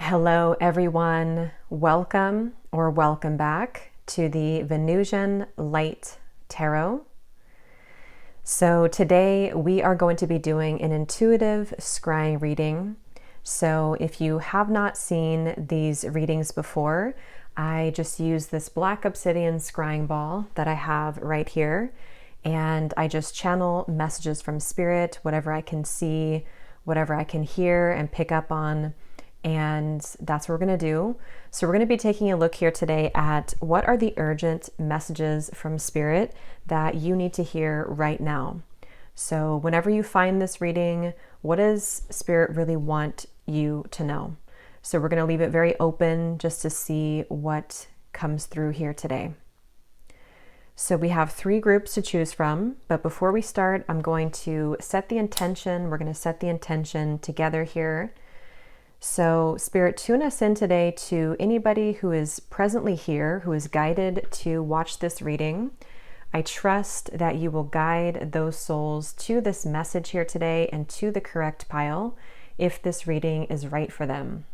Hello, everyone. Welcome or welcome back to the Venusian Light Tarot. So today we are going to be doing an intuitive scrying reading. So if you have not seen these readings before, I just use this black obsidian scrying ball that I have right here, and I just channel messages from spirit, whatever I can see, whatever I can hear and pick up on. And that's what we're going to do. So we're going to be taking a look here today at what are the urgent messages from spirit that you need to hear right now. So whenever you find this reading, what does spirit really want you to know? So we're going to leave it very open just to see what comes through here today. So we have 3 groups to choose from, but before we start, I'm going to set the intention. We're going to set the intention together here. So Spirit, tune us in today to anybody who is presently here, who is guided to watch this reading. I trust that you will guide those souls to this message here today and to the correct pile if this reading is right for them.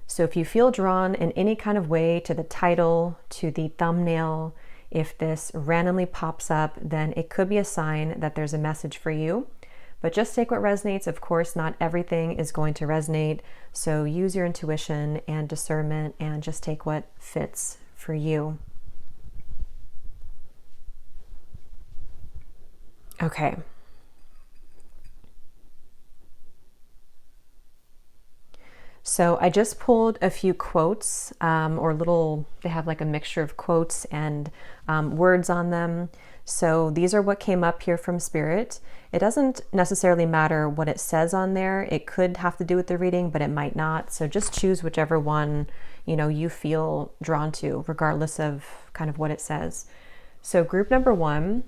So if you feel drawn in any kind of way to the title, to the thumbnail, if this randomly pops up, then it could be a sign that there's a message for you. But just take what resonates. Of course, not everything is going to resonate. So use your intuition and discernment and just take what fits for you. Okay. So I just pulled a few quotes they have like a mixture of quotes and words on them. So these are what came up here from Spirit. It doesn't necessarily matter what it says on there. It could have to do with the reading, but it might not. So just choose whichever one, you feel drawn to, regardless of kind of what it says. So group number 1,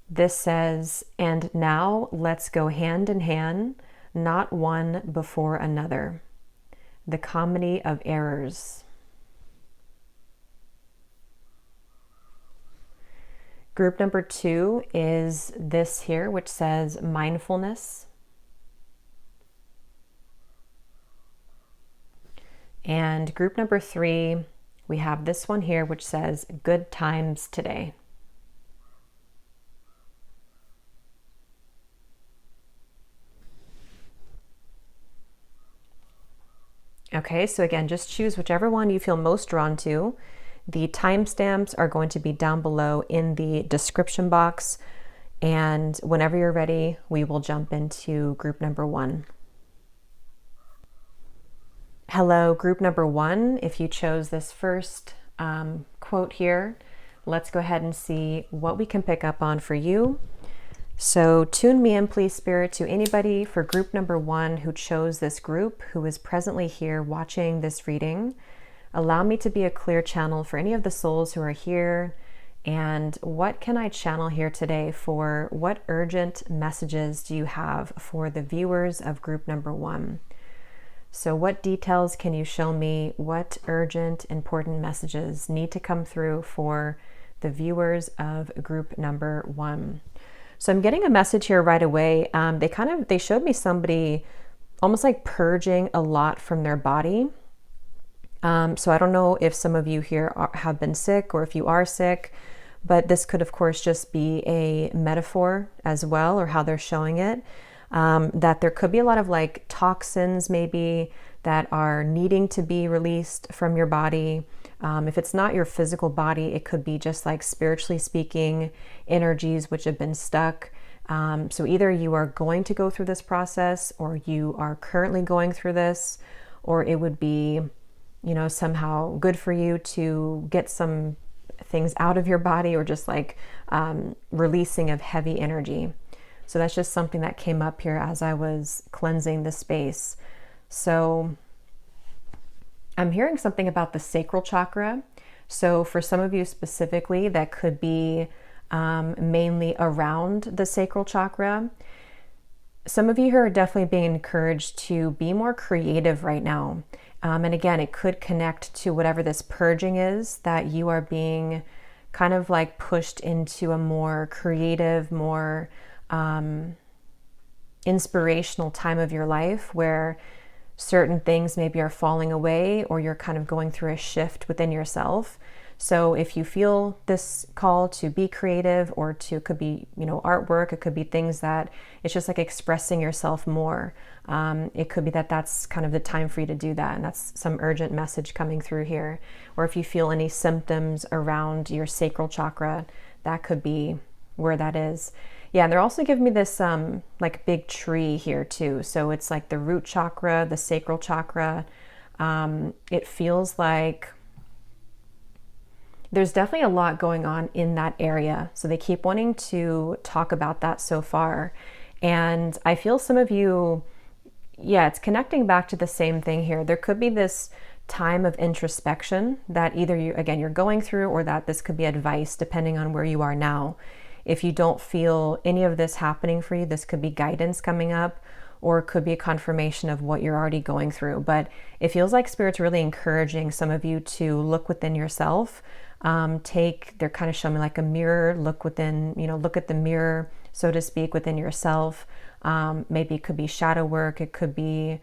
this says, "And now let's go hand in hand, not one before another. The comedy of errors." Group number 2 is this here, which says mindfulness. And group number 3, we have this one here, which says good times today. Okay, so again, just choose whichever one you feel most drawn to. The timestamps are going to be down below in the description box. And whenever you're ready, we will jump into group number 1. Hello, group number 1. If you chose this first quote here, let's go ahead and see what we can pick up on for you. So tune me in, please, Spirit, to anybody for group number 1 who chose this group, who is presently here watching this reading. Allow me to be a clear channel for any of the souls who are here. And what can I channel here today for what urgent messages do you have for the viewers of group number 1? So what details can you show me? What urgent, important messages need to come through for the viewers of group number 1? So I'm getting a message here right away. They showed me somebody almost like purging a lot from their body. So I don't know if some of you here have been sick or if you are sick, but this could of course just be a metaphor as well, or how they're showing it, that there could be a lot of like toxins maybe that are needing to be released from your body. If it's not your physical body, it could be just like spiritually speaking, energies which have been stuck. So either you are going to go through this process, or you are currently going through this, or it would be somehow good for you to get some things out of your body, or just like releasing of heavy energy. So that's just something that came up here as I was cleansing the space. So I'm hearing something about the sacral chakra. So for some of you specifically, that could be mainly around the sacral chakra. Some of you here are definitely being encouraged to be more creative right now. And again, it could connect to whatever this purging is, that you are being kind of like pushed into a more creative, more inspirational time of your life, where certain things maybe are falling away, or you're kind of going through a shift within yourself. So if you feel this call to be creative, or to, it could be, you know, artwork, it could be things that it's just like expressing yourself more. It could be that that's kind of the time for you to do that, and that's some urgent message coming through here. Or if you feel any symptoms around your sacral chakra, that could be where that is. Yeah, and they're also giving me this like big tree here too. So it's like the root chakra, the sacral chakra. It feels like there's definitely a lot going on in that area. So they keep wanting to talk about that so far. And I feel some of you, yeah, it's connecting back to the same thing here. There could be this time of introspection that either you, again, you're going through, or that this could be advice depending on where you are now. If you don't feel any of this happening for you, this could be guidance coming up, or it could be a confirmation of what you're already going through. But it feels like Spirit's really encouraging some of you to look within yourself. They're kind of showing me like a mirror, look within, you know, look at the mirror, so to speak, within yourself. Maybe it could be shadow work. It could be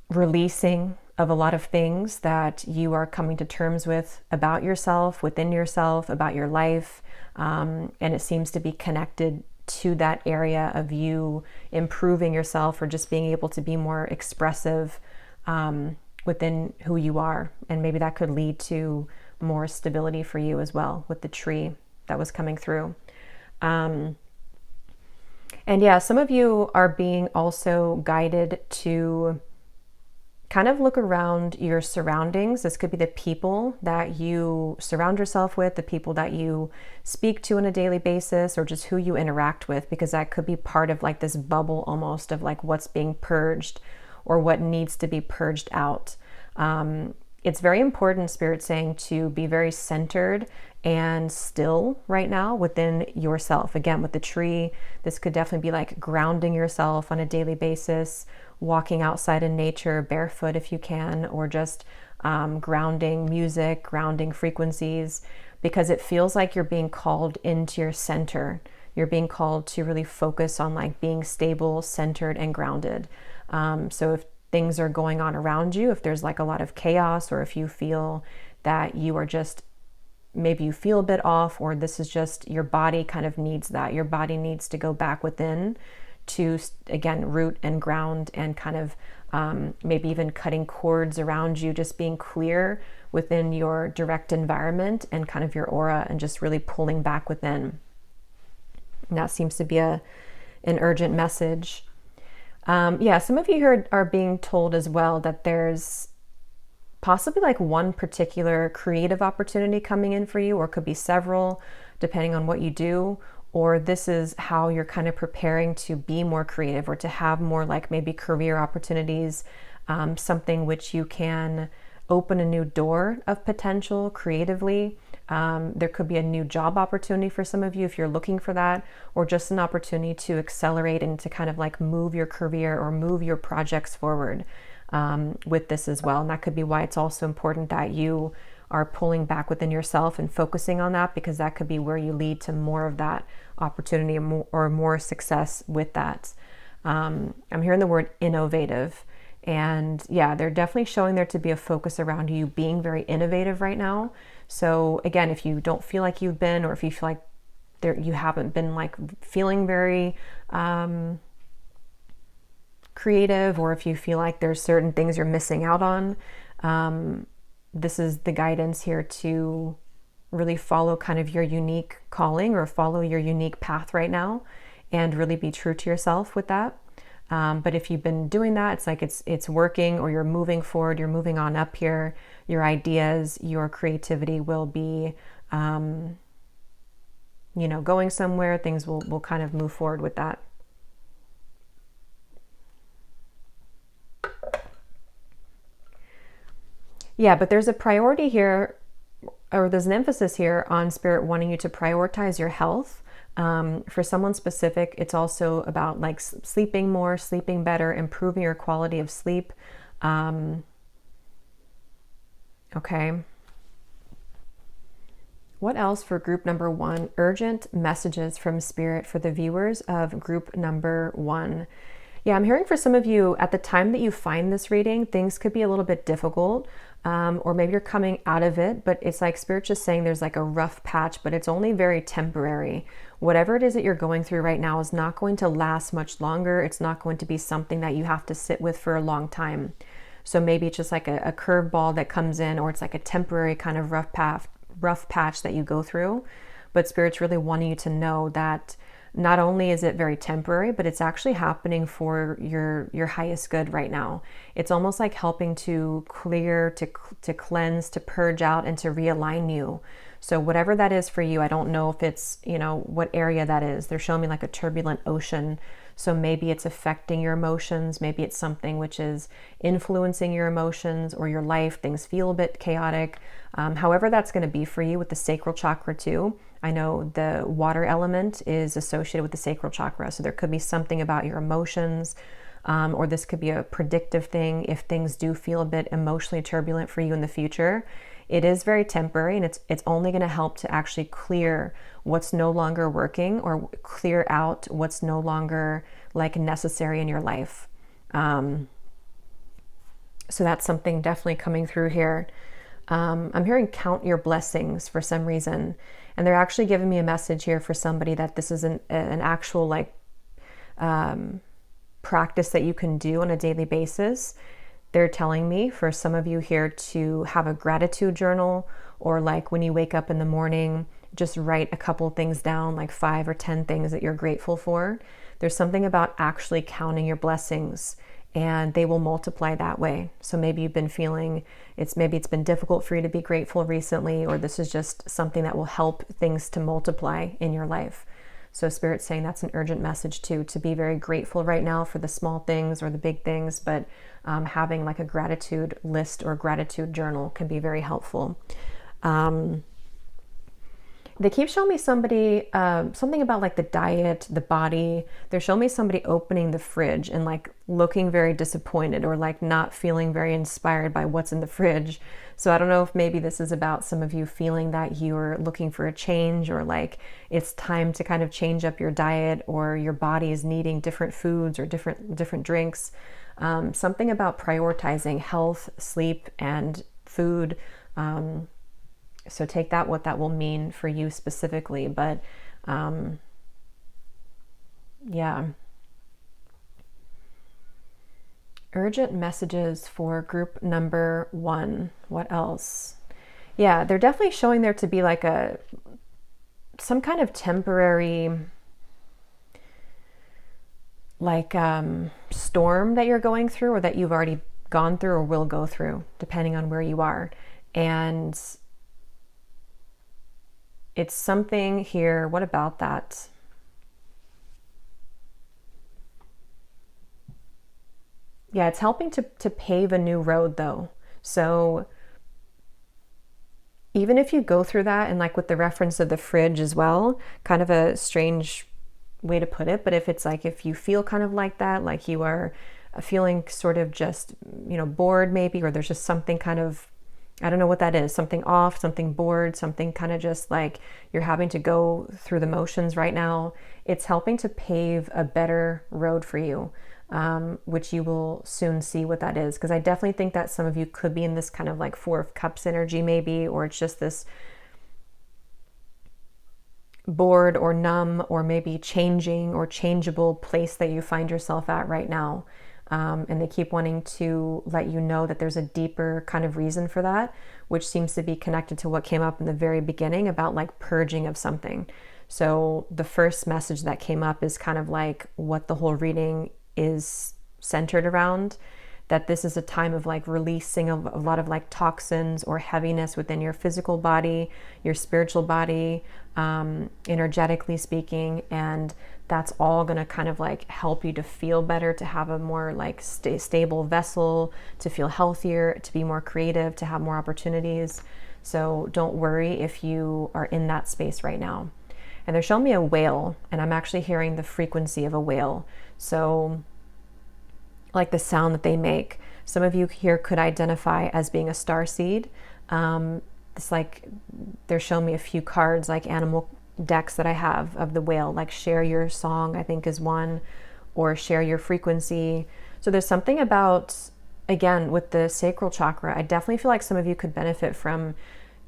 releasing of a lot of things that you are coming to terms with about yourself, within yourself, about your life. And it seems to be connected to that area of you improving yourself, or just being able to be more expressive within who you are. And maybe that could lead to more stability for you as well, with the tree that was coming through. And yeah, some of you are being also guided to kind of look around your surroundings. This could be the people that you surround yourself with, the people that you speak to on a daily basis, or just who you interact with, because that could be part of like this bubble almost of like what's being purged, or what needs to be purged out. It's very important, Spirit saying, to be very centered and still right now within yourself. Again, with the tree, this could definitely be like grounding yourself on a daily basis, walking outside in nature, barefoot if you can, or just grounding music, grounding frequencies, because it feels like you're being called into your center. You're being called to really focus on like being stable, centered, and grounded. So if things are going on around you, if there's like a lot of chaos, or if you feel that you are just, maybe you feel a bit off, or this is just your body kind of needs that. Your body needs to go back within to, again, root and ground, and kind of maybe even cutting cords around you, just being clear within your direct environment and kind of your aura, and just really pulling back within. And that seems to be an urgent message. Yeah, some of you here are being told as well that there's possibly like one particular creative opportunity coming in for you, or it could be several, depending on what you do. Or this is how you're kind of preparing to be more creative, or to have more like maybe career opportunities, something which you can open a new door of potential creatively. There could be a new job opportunity for some of you if you're looking for that, or just an opportunity to accelerate and to kind of like move your career or move your projects forward with this as well. And that could be why it's also important that you are pulling back within yourself and focusing on that, because that could be where you lead to more of that opportunity, or more success with that. I'm hearing the word innovative. And yeah, they're definitely showing there to be a focus around you being very innovative right now. So again, if you don't feel like you've been, or if you feel like you haven't been like feeling very creative, or if you feel like there's certain things you're missing out on, this is the guidance here to really follow kind of your unique calling, or follow your unique path right now, and really be true to yourself with that. But if you've been doing that, it's like it's working, or you're moving forward, you're moving on up here, your ideas, your creativity will be, going somewhere. Things will kind of move forward with that. Yeah, but there's a priority here, or there's an emphasis here on Spirit wanting you to prioritize your health. For someone specific, it's also about like sleeping more, sleeping better, improving your quality of sleep. Okay. What else for group number 1? Urgent messages from Spirit for the viewers of group number 1. Yeah, I'm hearing for some of you at the time that you find this reading, things could be a little bit difficult, or maybe you're coming out of it, but it's like Spirit just saying there's like a rough patch, but it's only very temporary. Whatever it is that you're going through right now is not going to last much longer. It's not going to be something that you have to sit with for a long time. So maybe it's just like a curveball that comes in, or it's like a temporary kind of rough patch that you go through. But Spirit's really wanting you to know that not only is it very temporary, but it's actually happening for your highest good right now. It's almost like helping to clear, to cleanse, to purge out, and to realign you. So whatever that is for you, I don't know if it's, what area that is. They're showing me like a turbulent ocean. So maybe it's affecting your emotions. Maybe it's something which is influencing your emotions or your life. Things feel a bit chaotic. However that's going to be for you with the sacral chakra too. I know the water element is associated with the sacral chakra. So there could be something about your emotions, or this could be a predictive thing if things do feel a bit emotionally turbulent for you in the future. It is very temporary, and it's only going to help to actually clear what's no longer working, or clear out what's no longer like necessary in your life. So that's something definitely coming through here. I'm hearing count your blessings for some reason, and they're actually giving me a message here for somebody that this is an actual like practice that you can do on a daily basis. They're telling me for some of you here to have a gratitude journal, or like when you wake up in the morning, just write a couple things down, like 5 or 10 things that you're grateful for. There's something about actually counting your blessings, and they will multiply that way. So maybe you've been feeling it's been difficult for you to be grateful recently, or this is just something that will help things to multiply in your life. So Spirit's saying that's an urgent message too, to be very grateful right now for the small things or the big things, but having like a gratitude list or gratitude journal can be very helpful. They keep showing me somebody, something about like the diet, the body. They're showing me somebody opening the fridge and like looking very disappointed, or like not feeling very inspired by what's in the fridge. So I don't know if maybe this is about some of you feeling that you're looking for a change, or like it's time to kind of change up your diet, or your body is needing different foods or different drinks. Something about prioritizing health, sleep, and food. So take that, what that will mean for you specifically. But yeah. Urgent messages for group number 1. What else? Yeah, they're definitely showing there to be like some kind of temporary like storm that you're going through, or that you've already gone through or will go through, depending on where you are. And it's something here. What about that? Yeah, it's helping to pave a new road though. So even if you go through that, and like with the reference of the fridge as well, kind of a strange way to put it, but if it's like, if you feel kind of like that, like you are feeling sort of just, bored maybe, or there's just something kind of, I don't know what that is, something off, something bored, something kind of just like you're having to go through the motions right now, it's helping to pave a better road for you, which you will soon see what that is. Because I definitely think that some of you could be in this kind of like 4 of Cups energy maybe, or it's just this bored or numb or maybe changing or changeable place that you find yourself at right now. And they keep wanting to let you know that there's a deeper kind of reason for that, which seems to be connected to what came up in the very beginning about like purging of something. So the first message that came up is kind of like what the whole reading is centered around, that this is a time of like releasing a lot of like toxins or heaviness within your physical body, your spiritual body, energetically speaking, and that's all going to kind of like help you to feel better, to have a more like stable vessel, to feel healthier, to be more creative, to have more opportunities. So don't worry if you are in that space right now. And they're showing me a whale, and I'm actually hearing the frequency of a whale. So like the sound that they make. Some of you here could identify as being a starseed. It's like they're showing me a few cards, like animal decks that I have of the whale, like share your song, I think is one, or share your frequency. So there's something about, again, with the sacral chakra, I definitely feel like some of you could benefit from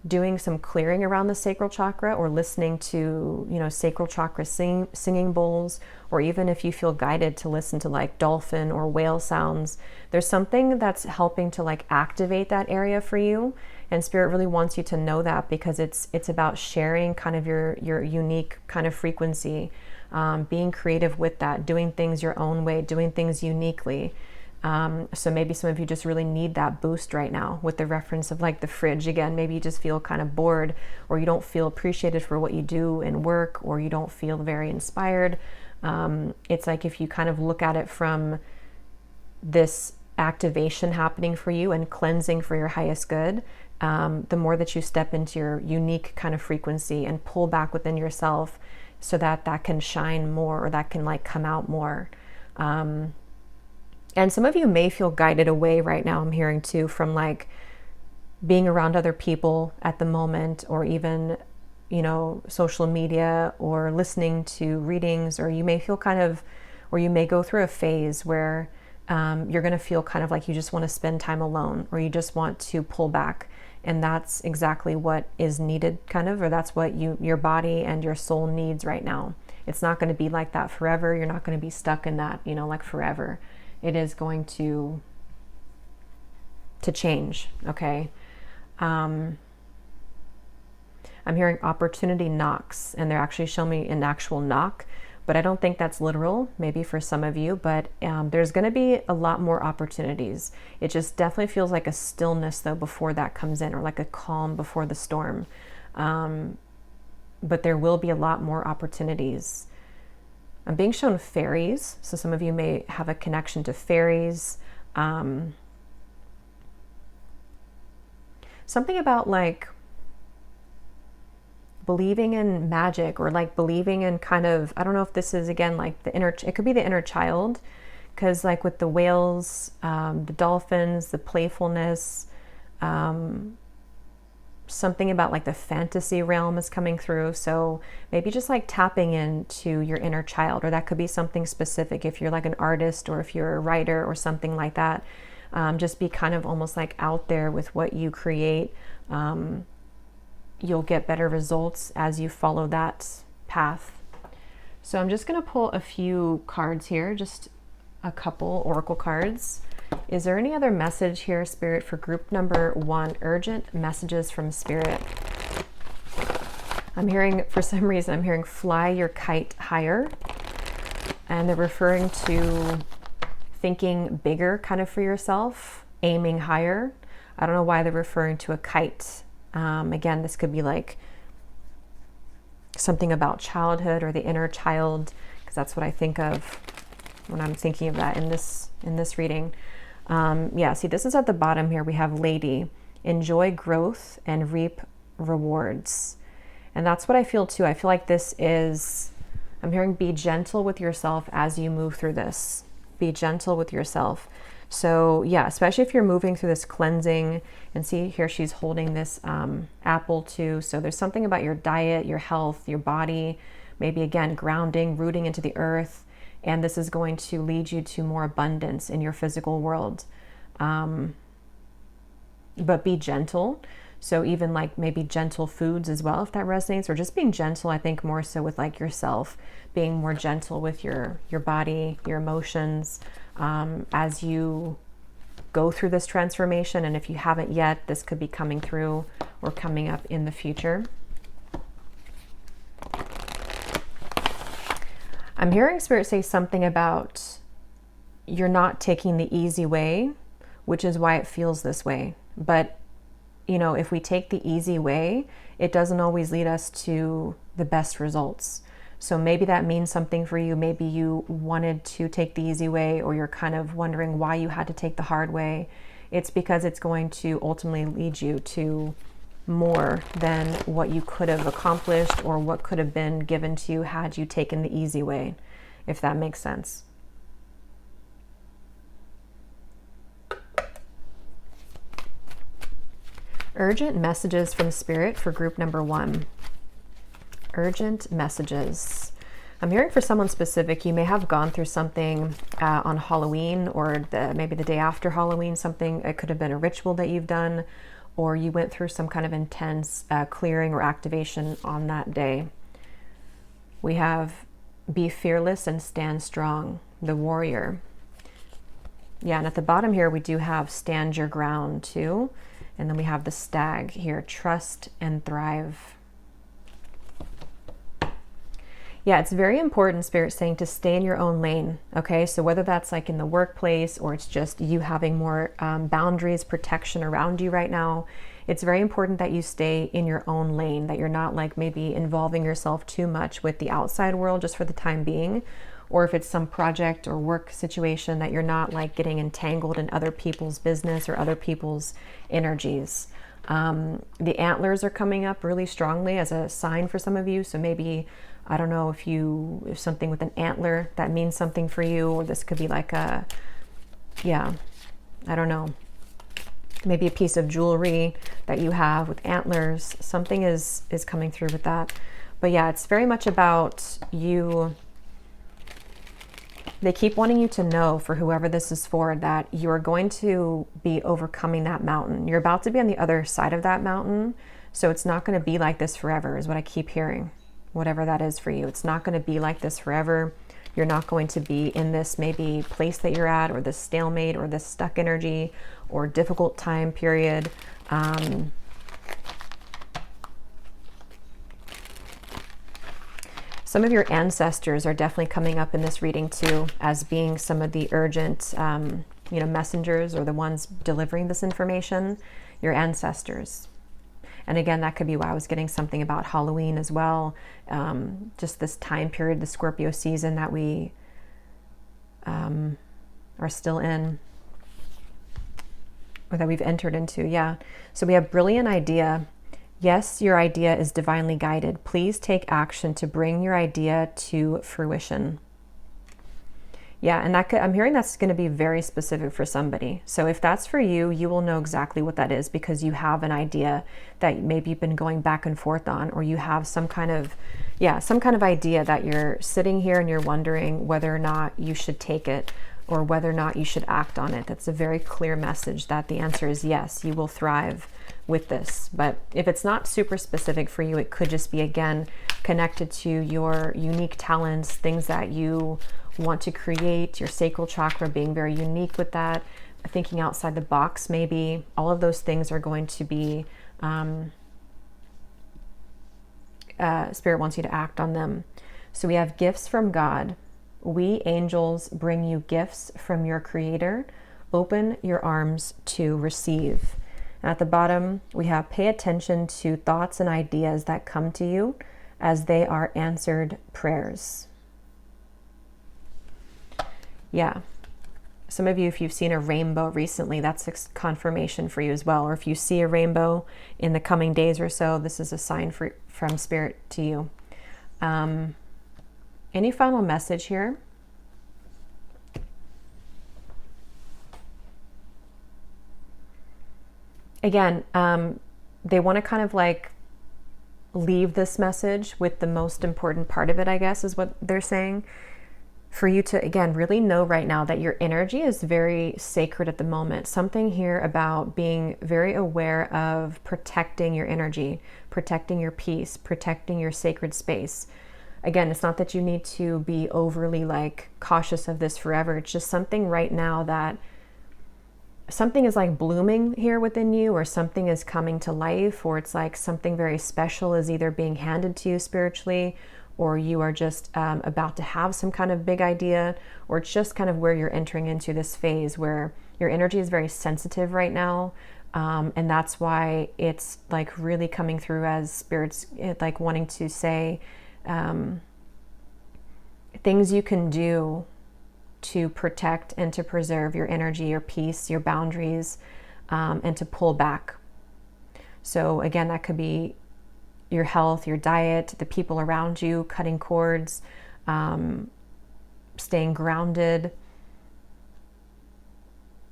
doing some clearing around the sacral chakra, or listening to, you know, sacral chakra singing bowls, or even if you feel guided to listen to like dolphin or whale sounds. There's something that's helping to like activate that area for you, and Spirit really wants you to know that, because it's about sharing kind of your unique kind of frequency, being creative with that, doing things your own way, doing things uniquely. So maybe some of you just really need that boost right now, with the reference of like the fridge again. Maybe you just feel kind of bored, or you don't feel appreciated for what you do in work, or you don't feel very inspired. It's like if you kind of look at it from this activation happening for you and cleansing for your highest good, the more that you step into your unique kind of frequency and pull back within yourself, so that that can shine more, or that can like come out more. And some of you may feel guided away right now, I'm hearing too, from like being around other people at the moment, or even, you know, social media, or listening to readings, or you may feel kind of, or you may go through a phase where you're going to feel kind of like you just want to spend time alone, or you just want to pull back. And that's exactly what is needed, kind of, or that's what your body and your soul needs right now. It's not going to be like that forever. You're not going to be stuck in that, you know, like forever. It is going to change, okay? I'm hearing opportunity knocks, and they're actually showing me an actual knock, but I don't think that's literal, maybe for some of you, but there's going to be a lot more opportunities. It just definitely feels like a stillness though before that comes in, or like a calm before the storm. But there will be a lot more opportunities. I'm being shown fairies, so some of you may have a connection to fairies. Something about like believing in magic, or like believing in kind of, I don't know if this is again like the inner, it could be the inner child, because like with the whales, the dolphins, the playfulness, something about like the fantasy realm is coming through. So maybe just like tapping into your inner child, or that could be something specific if you're like an artist, or if you're a writer or something like that. Just be kind of almost like out there with what you create. You'll get better results as you follow that path. So I'm just going to pull a few cards here, just a couple oracle cards. Is there any other message here, Spirit, for group number 1? Urgent messages from Spirit. I'm hearing, for some reason, I'm hearing fly your kite higher. And they're referring to thinking bigger kind of for yourself, aiming higher. I don't know why they're referring to a kite. Again, this could be like something about childhood, or the inner child, because that's what I think of when I'm thinking of that in this reading. Yeah, see, this is at the bottom here. We have lady, enjoy growth and reap rewards. And that's what I feel too. I feel like this is, I'm hearing be gentle with yourself as you move through this. Be gentle with yourself. So yeah, especially if you're moving through this cleansing, and see here she's holding this apple too. So there's something about your diet, your health, your body, maybe again, grounding, rooting into the earth. And this is going to lead you to more abundance in your physical world. But be gentle. So even like maybe gentle foods as well, if that resonates, or just being gentle, I think more so with like yourself, being more gentle with your body, your emotions, as you go through this transformation. And if you haven't yet, this could be coming through or coming up in the future. I'm hearing Spirit say something about you're not taking the easy way, which is why it feels this way. But, you know, if we take the easy way, it doesn't always lead us to the best results. So maybe that means something for you. Maybe you wanted to take the easy way, or you're kind of wondering why you had to take the hard way. It's because it's going to ultimately lead you to more than what you could have accomplished, or what could have been given to you had you taken the easy way, if that makes sense. Urgent messages from Spirit for group number 1. Urgent messages. I'm hearing for someone specific, you may have gone through something on Halloween, or maybe the day after Halloween, something, it could have been a ritual that you've done, or you went through some kind of intense clearing or activation on that day. We have be fearless and stand strong, the warrior. Yeah, and at the bottom here, we do have stand your ground too. And then we have the stag here, trust and thrive. Yeah, it's very important, Spirit saying, to stay in your own lane, okay? So whether that's like in the workplace, or it's just you having more boundaries, protection around you right now, it's very important that you stay in your own lane, that you're not like maybe involving yourself too much with the outside world just for the time being, or if it's some project or work situation, that you're not like getting entangled in other people's business or other people's energies. The antlers are coming up really strongly as a sign for some of you. So maybe, I don't know if something with an antler that means something for you, or this could be like I don't know, maybe a piece of jewelry that you have with antlers. Something is coming through with that. But yeah, it's very much about you. They keep wanting you to know, for whoever this is for, that you're going to be overcoming that mountain. You're about to be on the other side of that mountain. So it's not going to be like this forever, is what I keep hearing. Whatever that is for you, it's not going to be like this forever. You're not going to be in this maybe place that you're at, or this stalemate, or this stuck energy, or difficult time period. Some of your ancestors are definitely coming up in this reading too, as being some of the urgent, messengers, or the ones delivering this information, your ancestors. And again, that could be why I was getting something about Halloween as well. Just this time period, the Scorpio season that we are still in, or that we've entered into. Yeah. So we have brilliant idea. Yes, your idea is divinely guided. Please take action to bring your idea to fruition. Yeah, and I'm hearing that's going to be very specific for somebody. So if that's for you, you will know exactly what that is, because you have an idea that maybe you've been going back and forth on, or you have some kind of idea that you're sitting here and you're wondering whether or not you should take it, or whether or not you should act on it. That's a very clear message that the answer is yes, you will thrive with this. But if it's not super specific for you, it could just be, again, connected to your unique talents, things that you want to create, your sacral chakra being very unique with that, thinking outside the box maybe. All of those things are going to be, Spirit wants you to act on them. So we have gifts from God. We angels bring you gifts from your Creator. Open your arms to receive. And at the bottom, we have pay attention to thoughts and ideas that come to you, as they are answered prayers. Yeah. Some of you, if you've seen a rainbow recently, that's confirmation for you as well. Or if you see a rainbow in the coming days or so, this is a sign from Spirit to you. Any final message here? Again, they want to kind of like leave this message with the most important part of it, I guess, is what they're saying. For you to, again, really know right now that your energy is very sacred at the moment. Something here about being very aware of protecting your energy, protecting your peace, protecting your sacred space. Again, it's not that you need to be overly like cautious of this forever. It's just something right now that something is like blooming here within you, or something is coming to life, or it's like something very special is either being handed to you spiritually, or you are just about to have some kind of big idea, or it's just kind of where you're entering into this phase where your energy is very sensitive right now. And that's why it's like really coming through as Spirit's like wanting to say things you can do to protect and to preserve your energy, your peace, your boundaries, and to pull back. So again, that could be your health, your diet, the people around you, cutting cords, staying grounded,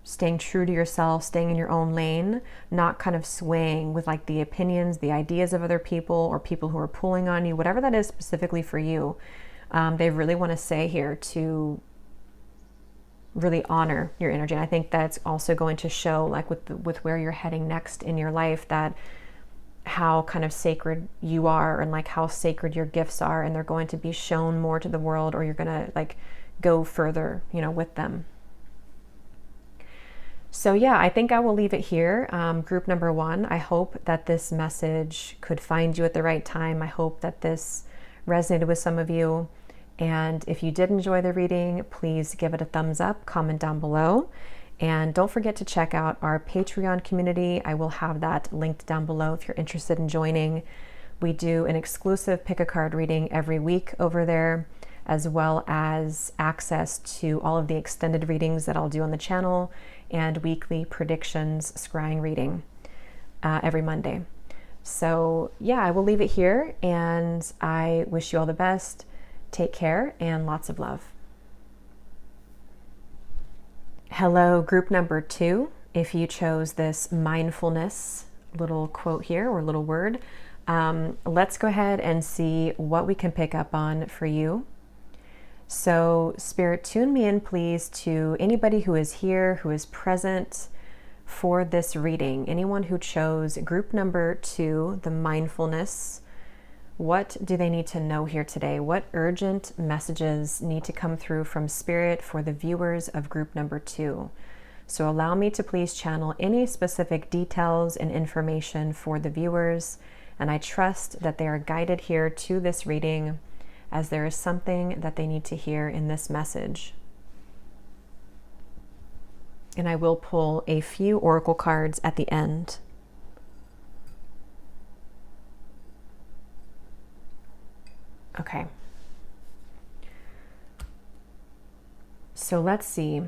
staying true to yourself, staying in your own lane, not kind of swaying with like the opinions, the ideas of other people, or people who are pulling on you, whatever that is specifically for you. They really want to say here to really honor your energy. And I think that's also going to show, like with where you're heading next in your life, that how kind of sacred you are and like how sacred your gifts are, and they're going to be shown more to the world, or you're going to like go further, you know, with them. So yeah, I think I will leave it here. Group number one, I hope that this message could find you at the right time. I hope that this resonated with some of you. And if you did enjoy the reading, please give it a thumbs up, comment down below. And don't forget to check out our Patreon community. I will have that linked down below if you're interested in joining. We do an exclusive pick a card reading every week over there, as well as access to all of the extended readings that I'll do on the channel and weekly predictions scrying reading every Monday. So yeah, I will leave it here, and I wish you all the best. Take care and lots of love. Hello, group number two. If you chose this mindfulness little quote here, or little word, let's go ahead and see what we can pick up on for you. So Spirit, tune me in, please, to anybody who is here, who is present for this reading. Anyone who chose group number two, the mindfulness. What do they need to know here today? What urgent messages need to come through from Spirit for the viewers of group number two? So allow me to please channel any specific details and information for the viewers, and I trust that they are guided here to this reading, as there is something that they need to hear in this message. And I will pull a few oracle cards at the end. Okay. So let's see.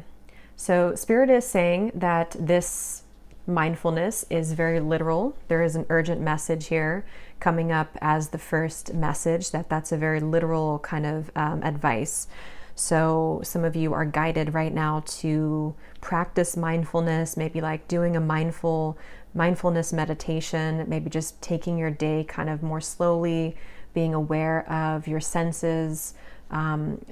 So Spirit is saying that this mindfulness is very literal. There is an urgent message here coming up as the first message, that's a very literal kind of advice. So some of you are guided right now to practice mindfulness, maybe like doing a mindfulness meditation, maybe just taking your day kind of more slowly, being aware of your senses.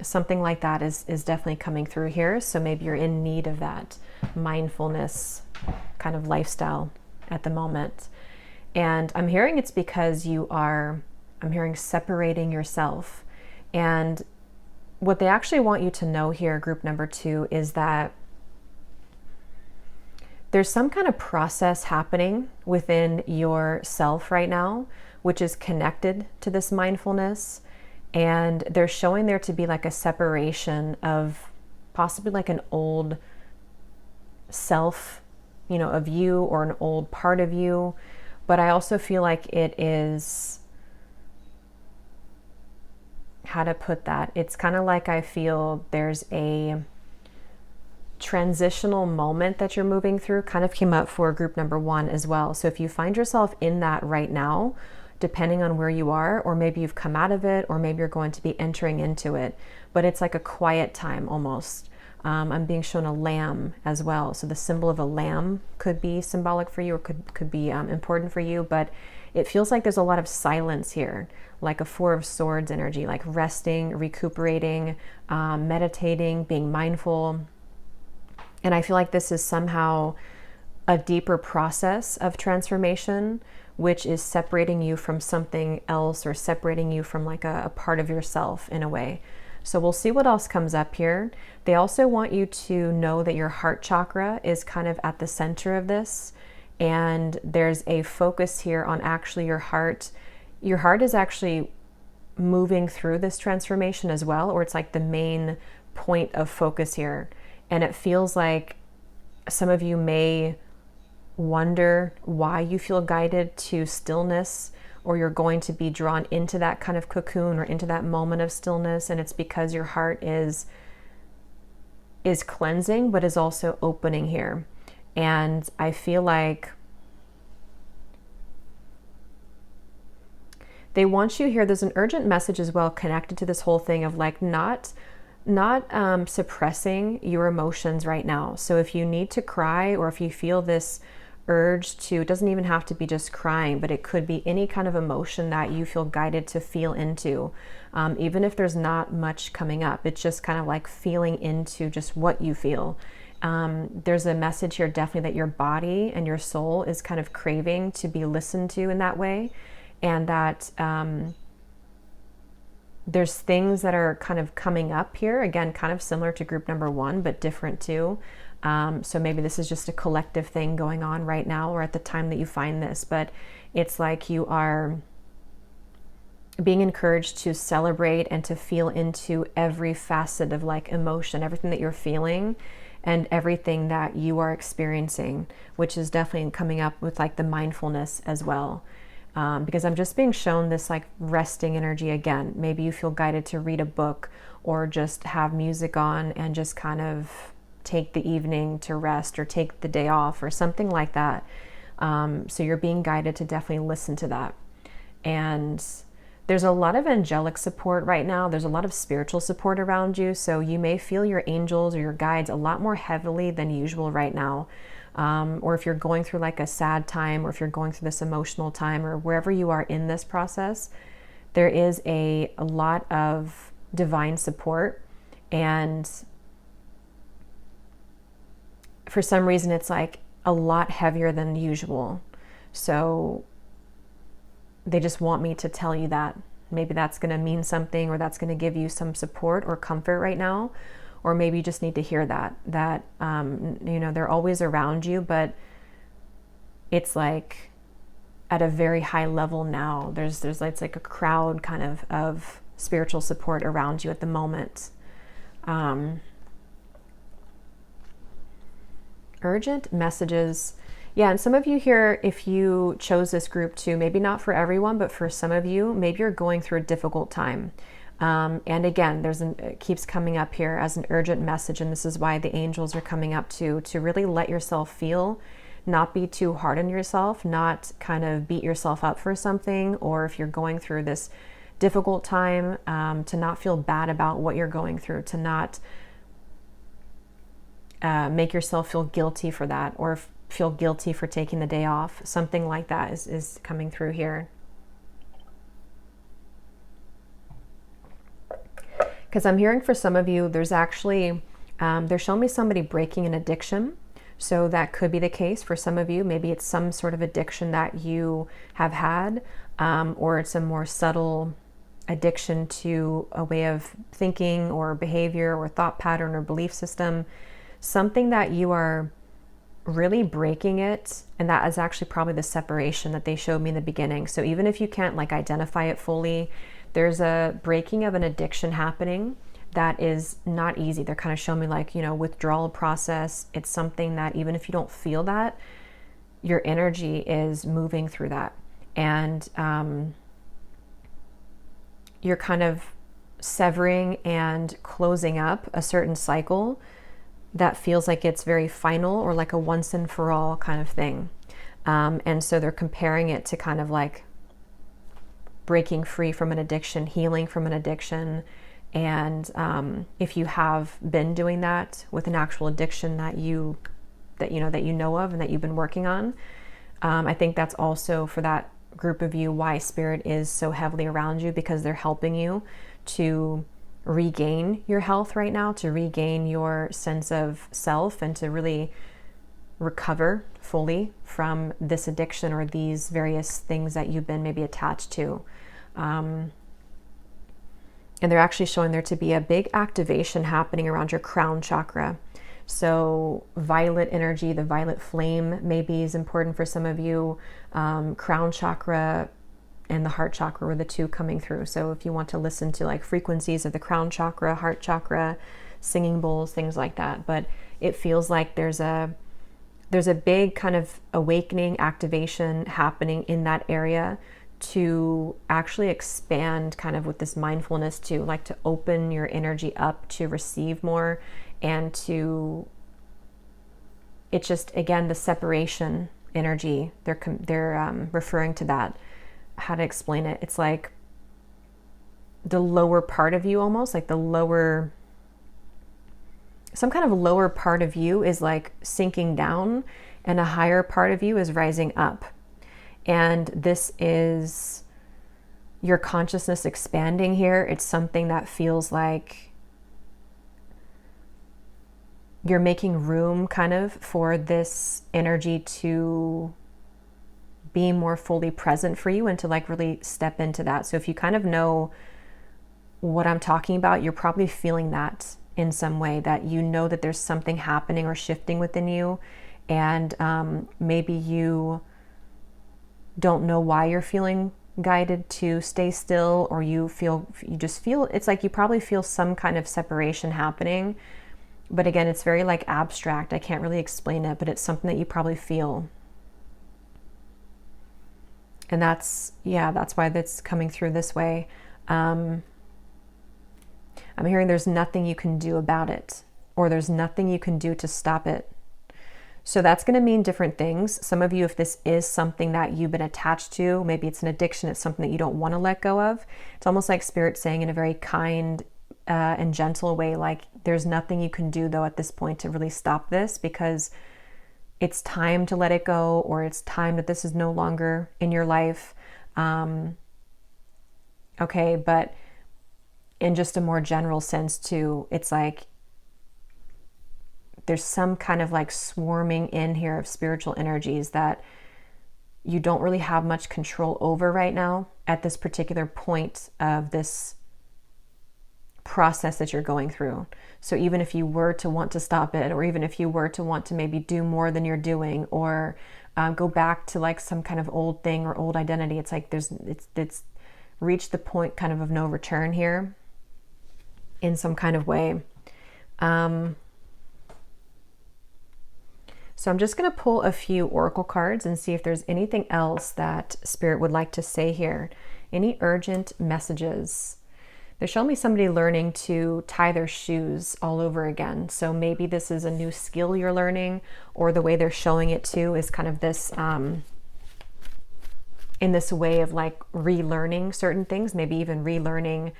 Something like that is definitely coming through here. So maybe you're in need of that mindfulness kind of lifestyle at the moment. And I'm hearing it's because I'm hearing separating yourself. And what they actually want you to know here, group number two, is that there's some kind of process happening within yourself right now, which is connected to this mindfulness. And they're showing there to be like a separation of possibly like an old self, you know, of you, or an old part of you. But I also feel like it is, how to put that? It's kind of like I feel there's a transitional moment that you're moving through, kind of came up for group number one as well. So if you find yourself in that right now, depending on where you are, or maybe you've come out of it, or maybe you're going to be entering into it, but it's like a quiet time almost. I'm being shown a lamb as well. So the symbol of a lamb could be symbolic for you, or could be important for you, but it feels like there's a lot of silence here, like a Four of Swords energy, like resting, recuperating, meditating, being mindful. And I feel like this is somehow a deeper process of transformation, which is separating you from something else, or separating you from like a part of yourself in a way. So we'll see what else comes up here. They also want you to know that your heart chakra is kind of at the center of this. And there's a focus here on actually your heart. Your heart is actually moving through this transformation as well, or it's like the main point of focus here. And it feels like some of you may wonder why you feel guided to stillness, or you're going to be drawn into that kind of cocoon, or into that moment of stillness. And it's because your heart is cleansing, but is also opening here. And I feel like they want you here. There's an urgent message as well connected to this whole thing of like not suppressing your emotions right now. So if you need to cry, or if you feel this urge to, it doesn't even have to be just crying, but it could be any kind of emotion that you feel guided to feel into. Even if there's not much coming up, it's just kind of like feeling into just what you feel. There's a message here definitely that your body and your soul is kind of craving to be listened to in that way. And that there's things that are kind of coming up here, again, kind of similar to group number one, but different too. So maybe this is just a collective thing going on right now or at the time that you find this, but it's like you are being encouraged to celebrate and to feel into every facet of like emotion, everything that you're feeling and everything that you are experiencing, which is definitely coming up with like the mindfulness as well. Because I'm just being shown this like resting energy again. Maybe you feel guided to read a book or just have music on and just kind of take the evening to rest or take the day off or something like that. So you're being guided to definitely listen to that. And there's a lot of angelic support right now. There's a lot of spiritual support around you. So you may feel your angels or your guides a lot more heavily than usual right now. Or if you're going through like a sad time, or if you're going through this emotional time, or wherever you are in this process, there is a lot of divine support. And for some reason, it's like a lot heavier than usual. So they just want me to tell you that. Maybe that's going to mean something, or that's going to give you some support or comfort right now. Or maybe you just need to hear that you know, they're always around you, but it's like at a very high level now. There's it's like a crowd kind of spiritual support around you at the moment. Urgent messages. Yeah, and some of you here, if you chose this group too, maybe not for everyone, but for some of you, maybe you're going through a difficult time. And again, it keeps coming up here as an urgent message, and this is why the angels are coming up to really let yourself feel, not be too hard on yourself, not kind of beat yourself up for something, or if you're going through this difficult time, to not feel bad about what you're going through, to not make yourself feel guilty for that, or feel guilty for taking the day off. Something like that is coming through here. Because I'm hearing for some of you, there's actually, they're showing me somebody breaking an addiction. So that could be the case for some of you. Maybe it's some sort of addiction that you have had, or it's a more subtle addiction to a way of thinking or behavior or thought pattern or belief system. Something that you are really breaking it, and that is actually probably the separation that they showed me in the beginning. So even if you can't like identify it fully, there's a breaking of an addiction happening that is not easy. They're kind of showing me like, you know, withdrawal process. It's something that even if you don't feel that, your energy is moving through that. And you're kind of severing and closing up a certain cycle that feels like it's very final, or like a once and for all kind of thing. And so they're comparing it to kind of like breaking free from an addiction, healing from an addiction. And if you have been doing that with an actual addiction that you know of and that you've been working on, I think that's also for that group of you why Spirit is so heavily around you, because they're helping you to regain your health right now, to regain your sense of self, and to really recover fully from this addiction or these various things that you've been maybe attached to. And they're actually showing there to be a big activation happening around your crown chakra. So violet energy, the violet flame maybe is important for some of you. Crown chakra and the heart chakra were the two coming through. So if you want to listen to like frequencies of the crown chakra, heart chakra, singing bowls, things like that. But it feels like there's a big kind of awakening, activation happening in that area to actually expand kind of with this mindfulness, to like to open your energy up to receive more, and to, it's just, again, the separation energy, they're referring to that. How to explain it? It's like the lower part of you, almost like some kind of lower part of you is like sinking down, and a higher part of you is rising up. And this is your consciousness expanding here. It's something that feels like you're making room kind of for this energy to be more fully present for you and to like really step into that. So if you kind of know what I'm talking about, you're probably feeling that in some way, that you know that there's something happening or shifting within you. And maybe you don't know why you're feeling guided to stay still, or you just feel, it's like you probably feel some kind of separation happening. But again, it's very like abstract. I can't really explain it, but it's something that you probably feel. And that's why that's coming through this way. I'm hearing there's nothing you can do about it, or there's nothing you can do to stop it. So that's going to mean different things. Some of you, if this is something that you've been attached to, maybe it's an addiction, it's something that you don't want to let go of. It's almost like Spirit saying in a very kind and gentle way, like there's nothing you can do though at this point to really stop this, because it's time to let it go, or it's time that this is no longer in your life. Okay, but in just a more general sense too, it's like there's some kind of like swarming in here of spiritual energies that you don't really have much control over right now at this particular point of this process that you're going through. So even if you were to want to stop it, or even if you were to want to maybe do more than you're doing, or go back to like some kind of old thing or old identity, it's like it's reached the point kind of no return here in some kind of way. So I'm just going to pull a few oracle cards and see if there's anything else that Spirit would like to say here. Any urgent messages? They're showing me somebody learning to tie their shoes all over again. So maybe this is a new skill you're learning, or the way they're showing it too is kind of this, in this way of like relearning certain things, maybe even relearning.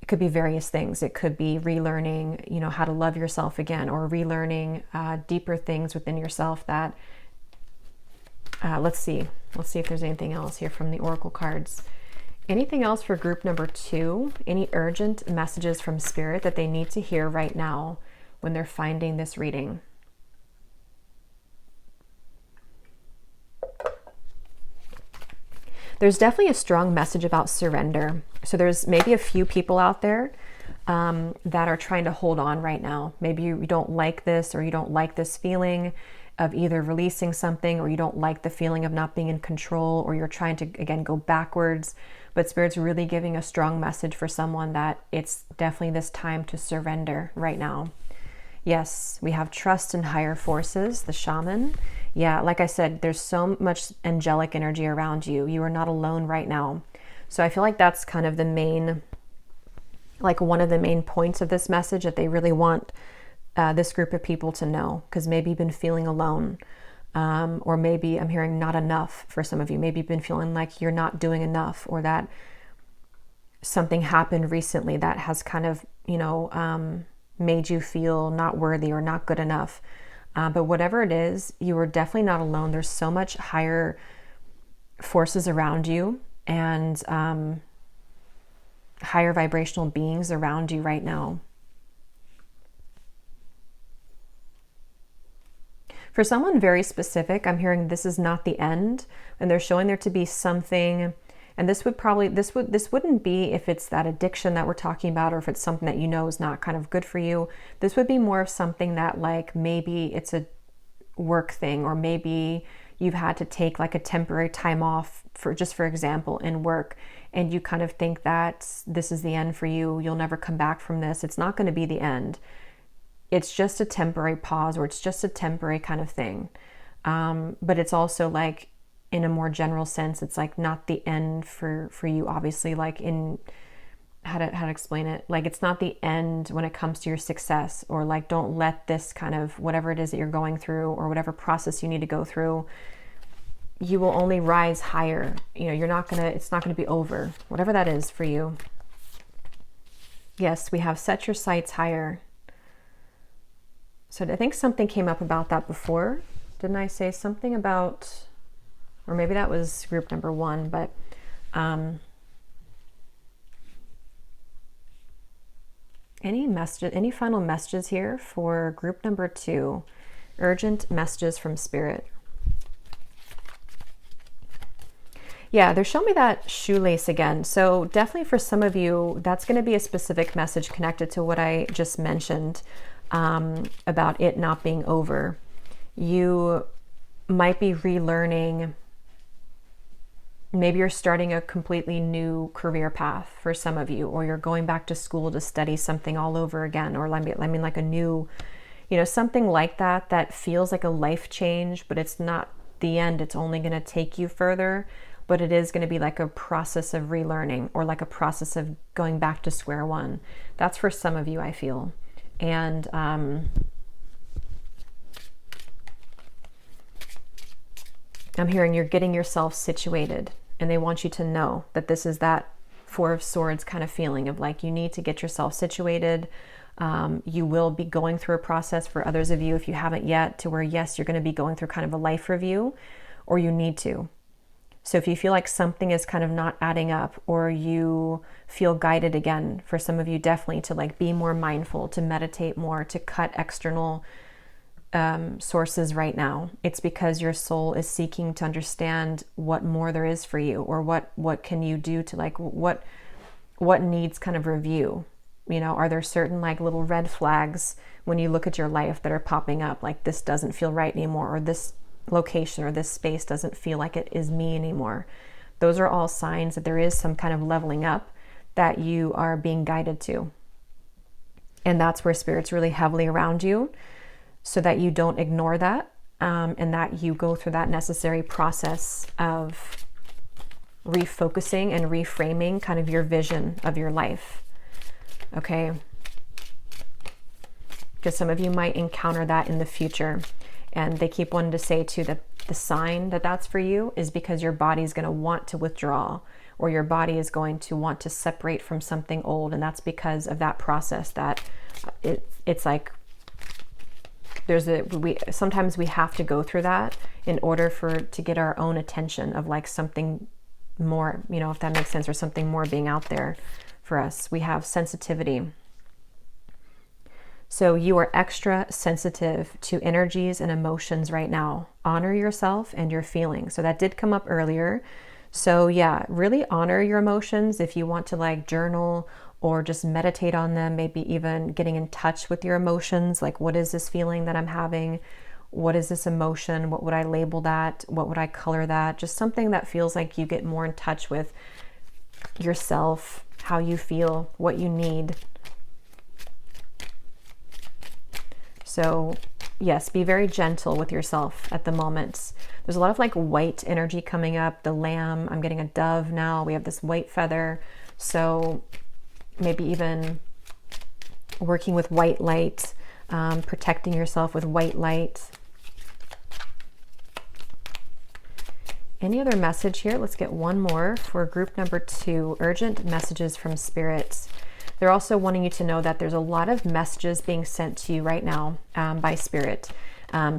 It could be various things. It could be relearning, you know, how to love yourself again, or relearning deeper things within yourself that, let's see if there's anything else here from the oracle cards. Anything else for group number 2? Any urgent messages from Spirit that they need to hear right now when they're finding this reading? There's definitely a strong message about surrender. So there's maybe a few people out there that are trying to hold on right now. Maybe you don't like this, or you don't like this feeling of either releasing something, or you don't like the feeling of not being in control, or you're trying to, again, go backwards. But Spirit's really giving a strong message for someone that it's definitely this time to surrender right now. Yes, we have trust in higher forces, the shaman. Yeah, like I said, there's so much angelic energy around you. You are not alone right now. So I feel like that's kind of the main, like one of the main points of this message that they really want this group of people to know, because maybe you've been feeling alone. Or maybe I'm hearing not enough for some of you. Maybe you've been feeling like you're not doing enough, or that something happened recently that has kind of, you know, made you feel not worthy or not good enough. But whatever it is, you are definitely not alone. There's so much higher forces around you, and higher vibrational beings around you right now. For someone very specific, I'm hearing this is not the end, and they're showing there to be something, and this wouldn't be if it's that addiction that we're talking about, or if it's something that you know is not kind of good for you. This would be more of something that, like, maybe it's a work thing, or maybe you've had to take like a temporary time off for example, in work, and you kind of think that this is the end for you. You'll never come back from this. It's not going to be the end. It's just a temporary pause, or it's just a temporary kind of thing. But it's also like, in a more general sense, it's like not the end for you, obviously, like in how to explain it. Like, it's not the end when it comes to your success, or like, don't let this kind of, whatever it is that you're going through, or whatever process you need to go through, you will only rise higher. You know, it's not going to be over, whatever that is for you. Yes, we have set your sights higher. So I think something came up about that before. Didn't I say something about, or maybe that was group number 1, but any final messages here for group number 2? Urgent messages from Spirit. Yeah, they're showing me that shoelace again. So definitely for some of you, that's going to be a specific message connected to what I just mentioned about it not being over. You might be relearning. Maybe you're starting a completely new career path for some of you, or you're going back to school to study something all over again, or I mean like a new, something like that, that feels like a life change, but it's not the end. It's only going to take you further, but it is going to be like a process of relearning, or like a process of going back to square one. That's for some of you, I feel. And I'm hearing you're getting yourself situated, and they want you to know that this is that Four of Swords kind of feeling of like, you need to get yourself situated. You will be going through a process, for others of you, if you haven't yet, to where, yes, you're going to be going through kind of a life review, or you need to. So if you feel like something is kind of not adding up, or you feel guided again, for some of you, definitely to like be more mindful, to meditate more, to cut external sources right now. It's because your soul is seeking to understand what more there is for you, or what can you do to like, what needs kind of review. Are there certain like little red flags when you look at your life that are popping up, like this doesn't feel right anymore, or this location or this space doesn't feel like it is me anymore? Those are all signs that there is some kind of leveling up that you are being guided to. And that's where Spirit's really heavily around you, so that you don't ignore that, and that you go through that necessary process of refocusing and reframing kind of your vision of your life. Okay? Because some of you might encounter that in the future. And they keep wanting to say too that the sign that that's for you is because your body is going to want to withdraw, or your body is going to want to separate from something old. And that's because of that process, that it's like, sometimes we have to go through that in order to get our own attention of like something more, if that makes sense, or something more being out there for us. We have sensitivity. So you are extra sensitive to energies and emotions right now. Honor yourself and your feelings. So that did come up earlier. So yeah, really honor your emotions. If you want to like journal or just meditate on them, maybe even getting in touch with your emotions. Like, what is this feeling that I'm having? What is this emotion? What would I label that? What would I color that? Just something that feels like you get more in touch with yourself, how you feel, what you need. So yes, be very gentle with yourself at the moment. There's a lot of like white energy coming up. The lamb, I'm getting a dove now. We have this white feather. So maybe even working with white light, protecting yourself with white light. Any other message here? Let's get one more for group number 2, urgent messages from Spirit. They're also wanting you to know that there's a lot of messages being sent to you right now by Spirit.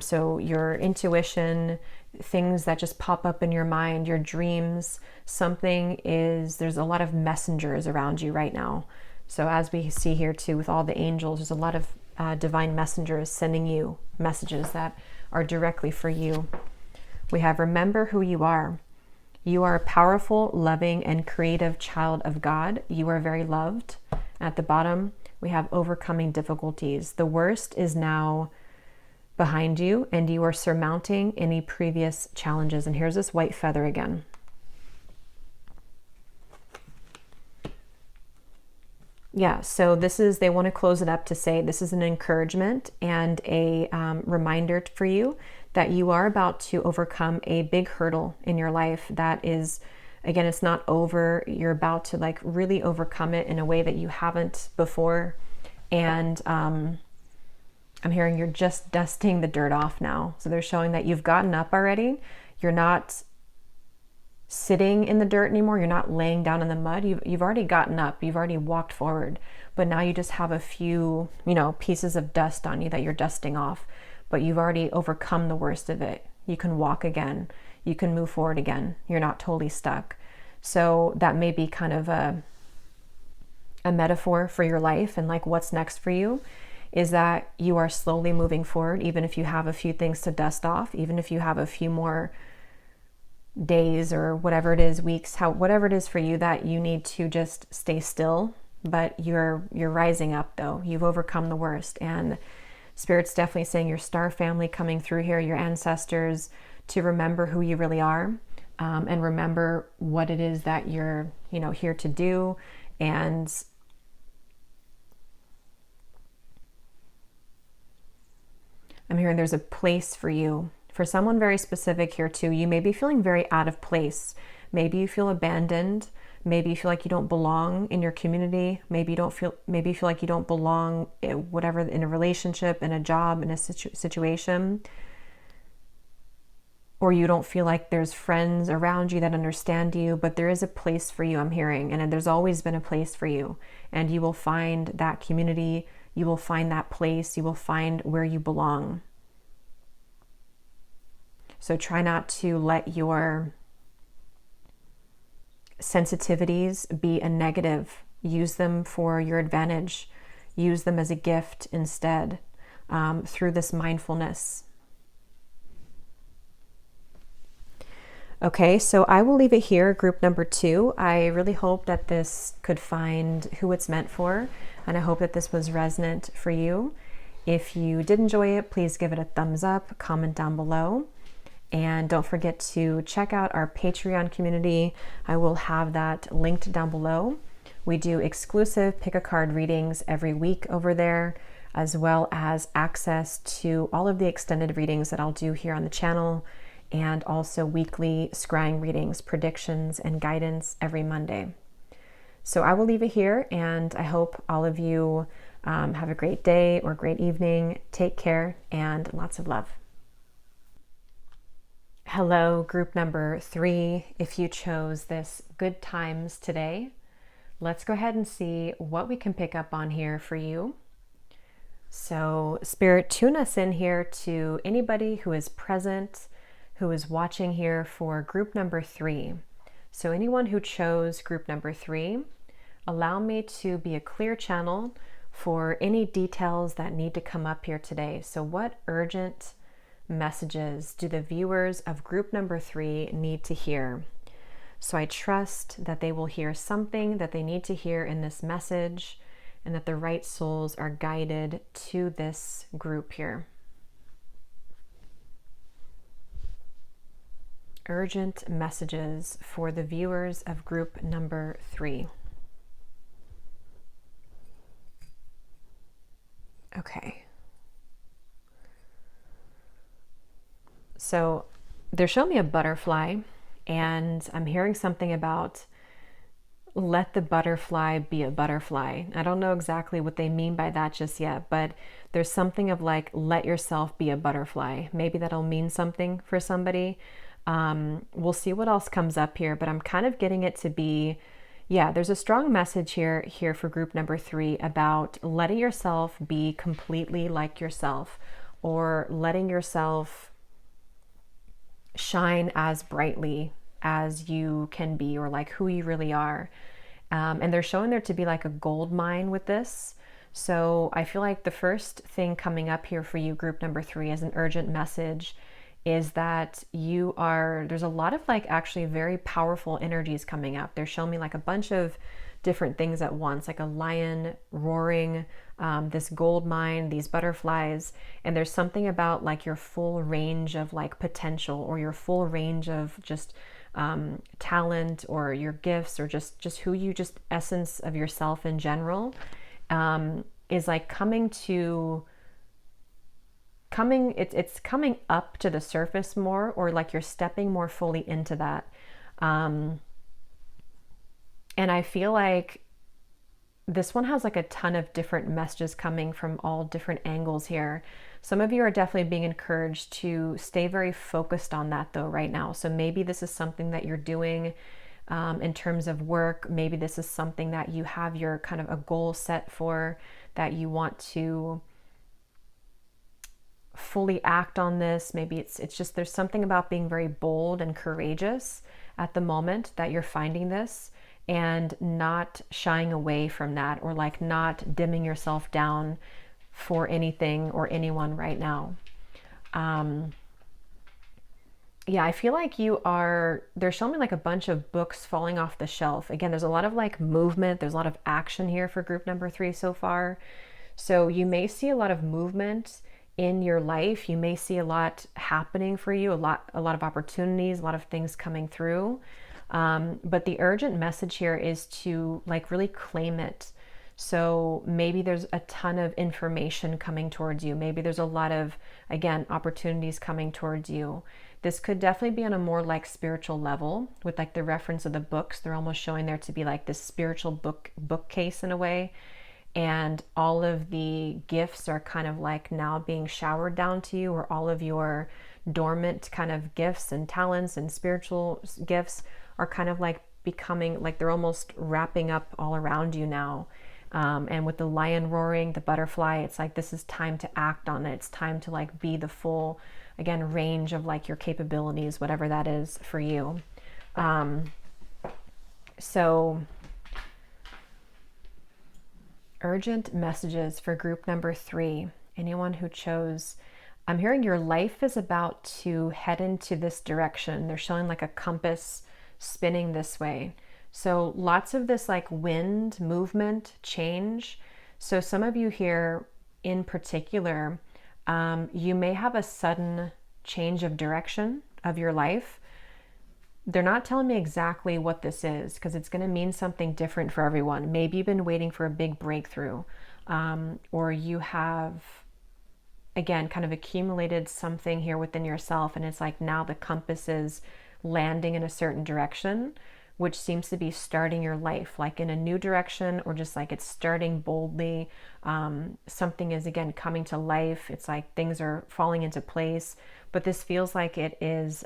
So your intuition, things that just pop up in your mind, your dreams, there's a lot of messengers around you right now. So as we see here too, with all the angels, there's a lot of divine messengers sending you messages that are directly for you. We have, remember who you are. You are a powerful, loving, and creative child of God. You are very loved. At the bottom, we have overcoming difficulties. The worst is now behind you, and you are surmounting any previous challenges. And here's this white feather again. Yeah, so they want to close it up to say this is an encouragement and a reminder for you that you are about to overcome a big hurdle in your life that is, again, it's not over. You're about to like really overcome it in a way that you haven't before. And I'm hearing you're just dusting the dirt off now. So they're showing that you've gotten up already. You're not sitting in the dirt anymore. You're not laying down in the mud. You've already gotten up. You've already walked forward. But now you just have a few, pieces of dust on you that you're dusting off. but you've already overcome the worst of it. You can walk again. You can move forward again. You're not totally stuck. So that may be kind of a metaphor for your life, and like what's next for you is that you are slowly moving forward, even if you have a few things to dust off, even if you have a few more days or whatever it is, weeks, whatever it is for you that you need to just stay still. But you're rising up though. You've overcome the worst, and Spirit's definitely saying your star family coming through here, your ancestors, to remember who you really are, and remember what it is that you're, here to do. And I'm hearing there's a place for you, for someone very specific here too. You may be feeling very out of place. Maybe you feel abandoned. Maybe you feel like you don't belong in your community. Maybe you feel like you don't belong whatever, in a relationship, in a job, in a situation. Or you don't feel like there's friends around you that understand you, but there is a place for you, I'm hearing, and there's always been a place for you, and you will find that community, you will find that place, you will find where you belong. So try not to let your sensitivities be a negative. Use them for your advantage. Use them as a gift instead, through this mindfulness. Okay, so I will leave it here, group number 2. I really hope that this could find who it's meant for, and I hope that this was resonant for you. If you did enjoy it, please give it a thumbs up, comment down below, and don't forget to check out our Patreon community. I will have that linked down below. We do exclusive pick a card readings every week over there, as well as access to all of the extended readings that I'll do here on the channel, and also weekly scrying readings, predictions, and guidance every Monday. So I will leave it here, and I hope all of you have a great day or great evening. Take care, and lots of love. Hello, group number 3. If you chose this good times today, let's go ahead and see what we can pick up on here for you. So Spirit, tune us in here to anybody who is present, who is watching here for group number 3. So anyone who chose group number 3, allow me to be a clear channel for any details that need to come up here today. So what urgent messages do the viewers of group number 3 need to hear? So I trust that they will hear something that they need to hear in this message, and that the right souls are guided to this group here. Urgent messages for the viewers of group number 3. Okay. So they're showing me a butterfly, and I'm hearing something about let the butterfly be a butterfly. I don't know exactly what they mean by that just yet, but there's something of like, let yourself be a butterfly. Maybe that'll mean something for somebody. We'll see what else comes up here, but I'm kind of getting it to be, yeah, there's a strong message here for group number 3 about letting yourself be completely like yourself, or letting yourself shine as brightly as you can be, or like who you really are. And they're showing there to be like a gold mine with this. So I feel like the first thing coming up here for you, group number 3, as an urgent message, is that there's a lot of like actually very powerful energies coming up. They're showing me like a bunch of different things at once, like a lion roaring, this gold mine, these butterflies, and there's something about like your full range of like potential, or your full range of just talent, or your gifts, or just who you, just essence of yourself in general, is like it's coming up to the surface more, or like you're stepping more fully into that. And I feel like this one has like a ton of different messages coming from all different angles here. Some of you are definitely being encouraged to stay very focused on that though right now. So maybe this is something that you're doing in terms of work. Maybe this is something that you have your kind of a goal set for, that you want to fully act on this. Maybe it's just there's something about being very bold and courageous at the moment that you're finding this, and not shying away from that, or like not dimming yourself down for anything or anyone right now. Yeah, I feel like they're showing me like a bunch of books falling off the shelf. Again, there's a lot of like movement, there's a lot of action here for group number 3 so far. So you may see a lot of movement in your life. You may see a lot happening for you, a lot of opportunities, a lot of things coming through. But the urgent message here is to like really claim it. So maybe there's a ton of information coming towards you. Maybe there's a lot of, again, opportunities coming towards you. This could definitely be on a more like spiritual level with like the reference of the books. They're almost showing there to be like this spiritual bookcase in a way. And all of the gifts are kind of like now being showered down to you, or all of your dormant kind of gifts and talents and spiritual gifts are kind of like becoming like they're almost wrapping up all around you now. And with the lion roaring, the butterfly, it's like this is time to act on it. It's time to like be the full, again, range of like your capabilities, whatever that is for you. So urgent messages for group number 3. Anyone who chose, I'm hearing your life is about to head into this direction. They're showing like a compass spinning this way. So lots of this like wind, movement, change. So some of you here in particular, you may have a sudden change of direction of your life. They're not telling me exactly what this is, because it's going to mean something different for everyone. Maybe you've been waiting for a big breakthrough, or you have, again, kind of accumulated something here within yourself, and it's like now the compass is landing in a certain direction, which seems to be starting your life like in a new direction, or just like it's starting boldly. Something is, again, coming to life. It's like things are falling into place, but this feels like it is,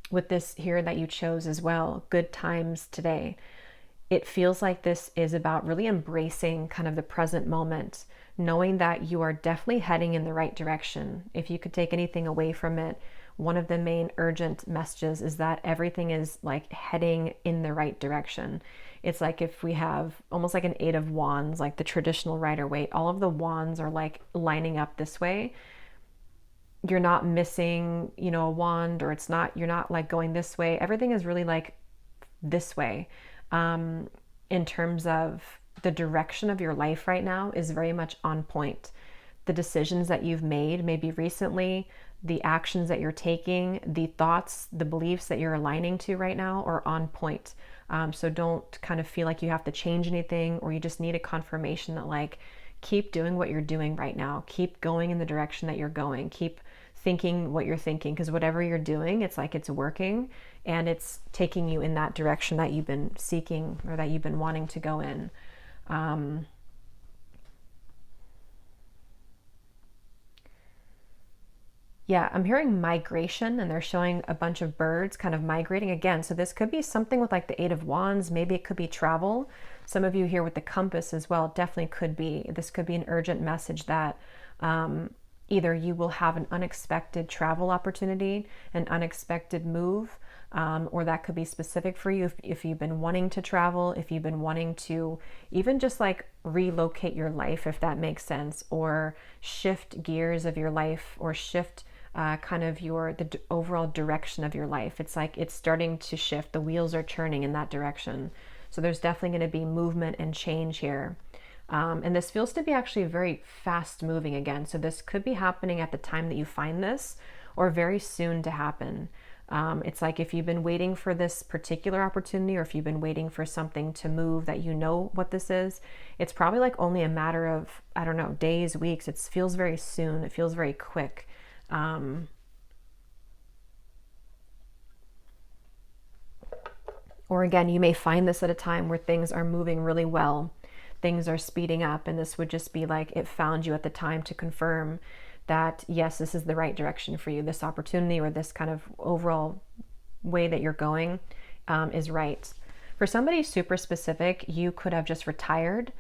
with this here that you chose as well, good times today. It feels like this is about really embracing kind of the present moment, knowing that you are definitely heading in the right direction. If you could take anything away from it, one of the main urgent messages is that everything is like heading in the right direction. It's like if we have almost like an 8 of wands, like the traditional Rider-Waite, all of the wands are like lining up this way. You're not missing, a wand, or you're not like going this way. Everything is really like this way. In terms of the direction of your life right now is very much on point. The decisions that you've made, maybe recently, the actions that you're taking, the thoughts, the beliefs that you're aligning to right now are on point. So don't kind of feel like you have to change anything, or you just need a confirmation that like, keep doing what you're doing right now. Keep going in the direction that you're going. Keep thinking what you're thinking, because whatever you're doing, it's like it's working and it's taking you in that direction that you've been seeking, or that you've been wanting to go in. Yeah, I'm hearing migration, and they're showing a bunch of birds kind of migrating again. So this could be something with like the 8 of wands. Maybe it could be travel. Some of you here with the compass as well, definitely could be. This could be an urgent message that either you will have an unexpected travel opportunity, an unexpected move, or that could be specific for you if you've been wanting to travel, if you've been wanting to even just like relocate your life, if that makes sense, or shift gears of your life, or shift kind of the overall direction of your life. It's like it's starting to shift. The wheels are turning in that direction. So there's definitely going to be movement and change here. And this feels to be actually very fast moving again. So this could be happening at the time that you find this, or very soon to happen. It's like if you've been waiting for this particular opportunity, or if you've been waiting for something to move that you know what this is, it's probably like only a matter of, I don't know, days, weeks. It feels very soon. It feels very quick. Or again, you may find this at a time where things are moving really well. Things are speeding up, and this would just be like it found you at the time to confirm that, yes, this is the right direction for you. This opportunity, or this kind of overall way that you're going is right. For somebody super specific, you could have just retired.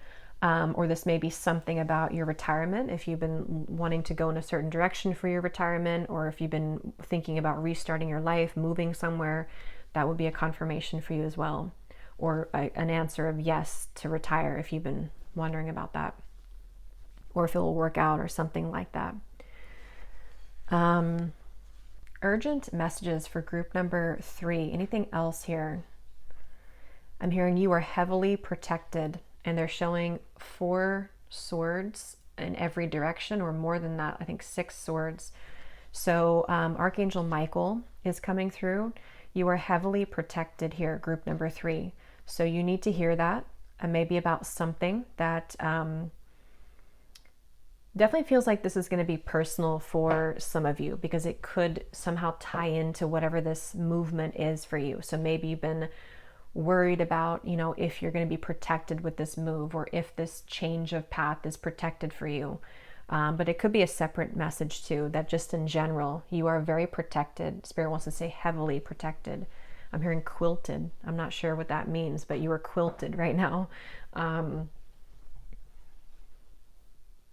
Or this may be something about your retirement, if you've been wanting to go in a certain direction for your retirement, or if you've been thinking about restarting your life, moving somewhere, that would be a confirmation for you as well. Or an answer of yes to retire if you've been wondering about that. Or if it will work out or something like that. Urgent messages for group number 3. Anything else here? I'm hearing you are heavily protected, and they're showing 4 swords in every direction, or more than that, I think 6 swords. So Archangel Michael is coming through. You are heavily protected here, group number 3. So you need to hear that, and maybe about something that definitely feels like this is going to be personal for some of you, because it could somehow tie into whatever this movement is for you. So maybe you've been worried about, if you're going to be protected with this move, or if this change of path is protected for you. But it could be a separate message too, that just in general, you are very protected. Spirit wants to say heavily protected. I'm hearing quilted. I'm not sure what that means, but you are quilted right now.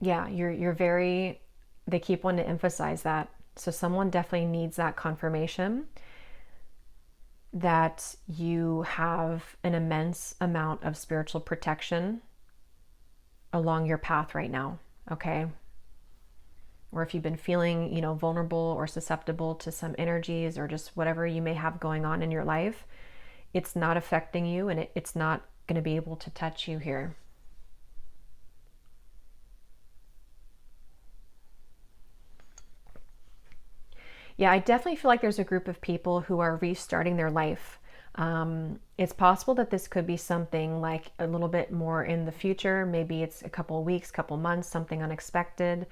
Yeah, you're very, they keep wanting to emphasize that. So someone definitely needs that confirmation that you have an immense amount of spiritual protection along your path right now, okay? Or if you've been feeling, vulnerable or susceptible to some energies, or just whatever you may have going on in your life, it's not affecting you, and it's not going to be able to touch you here. Yeah, I definitely feel like there's a group of people who are restarting their life. It's possible that this could be something like a little bit more in the future. Maybe it's a couple of weeks, couple months, something unexpected.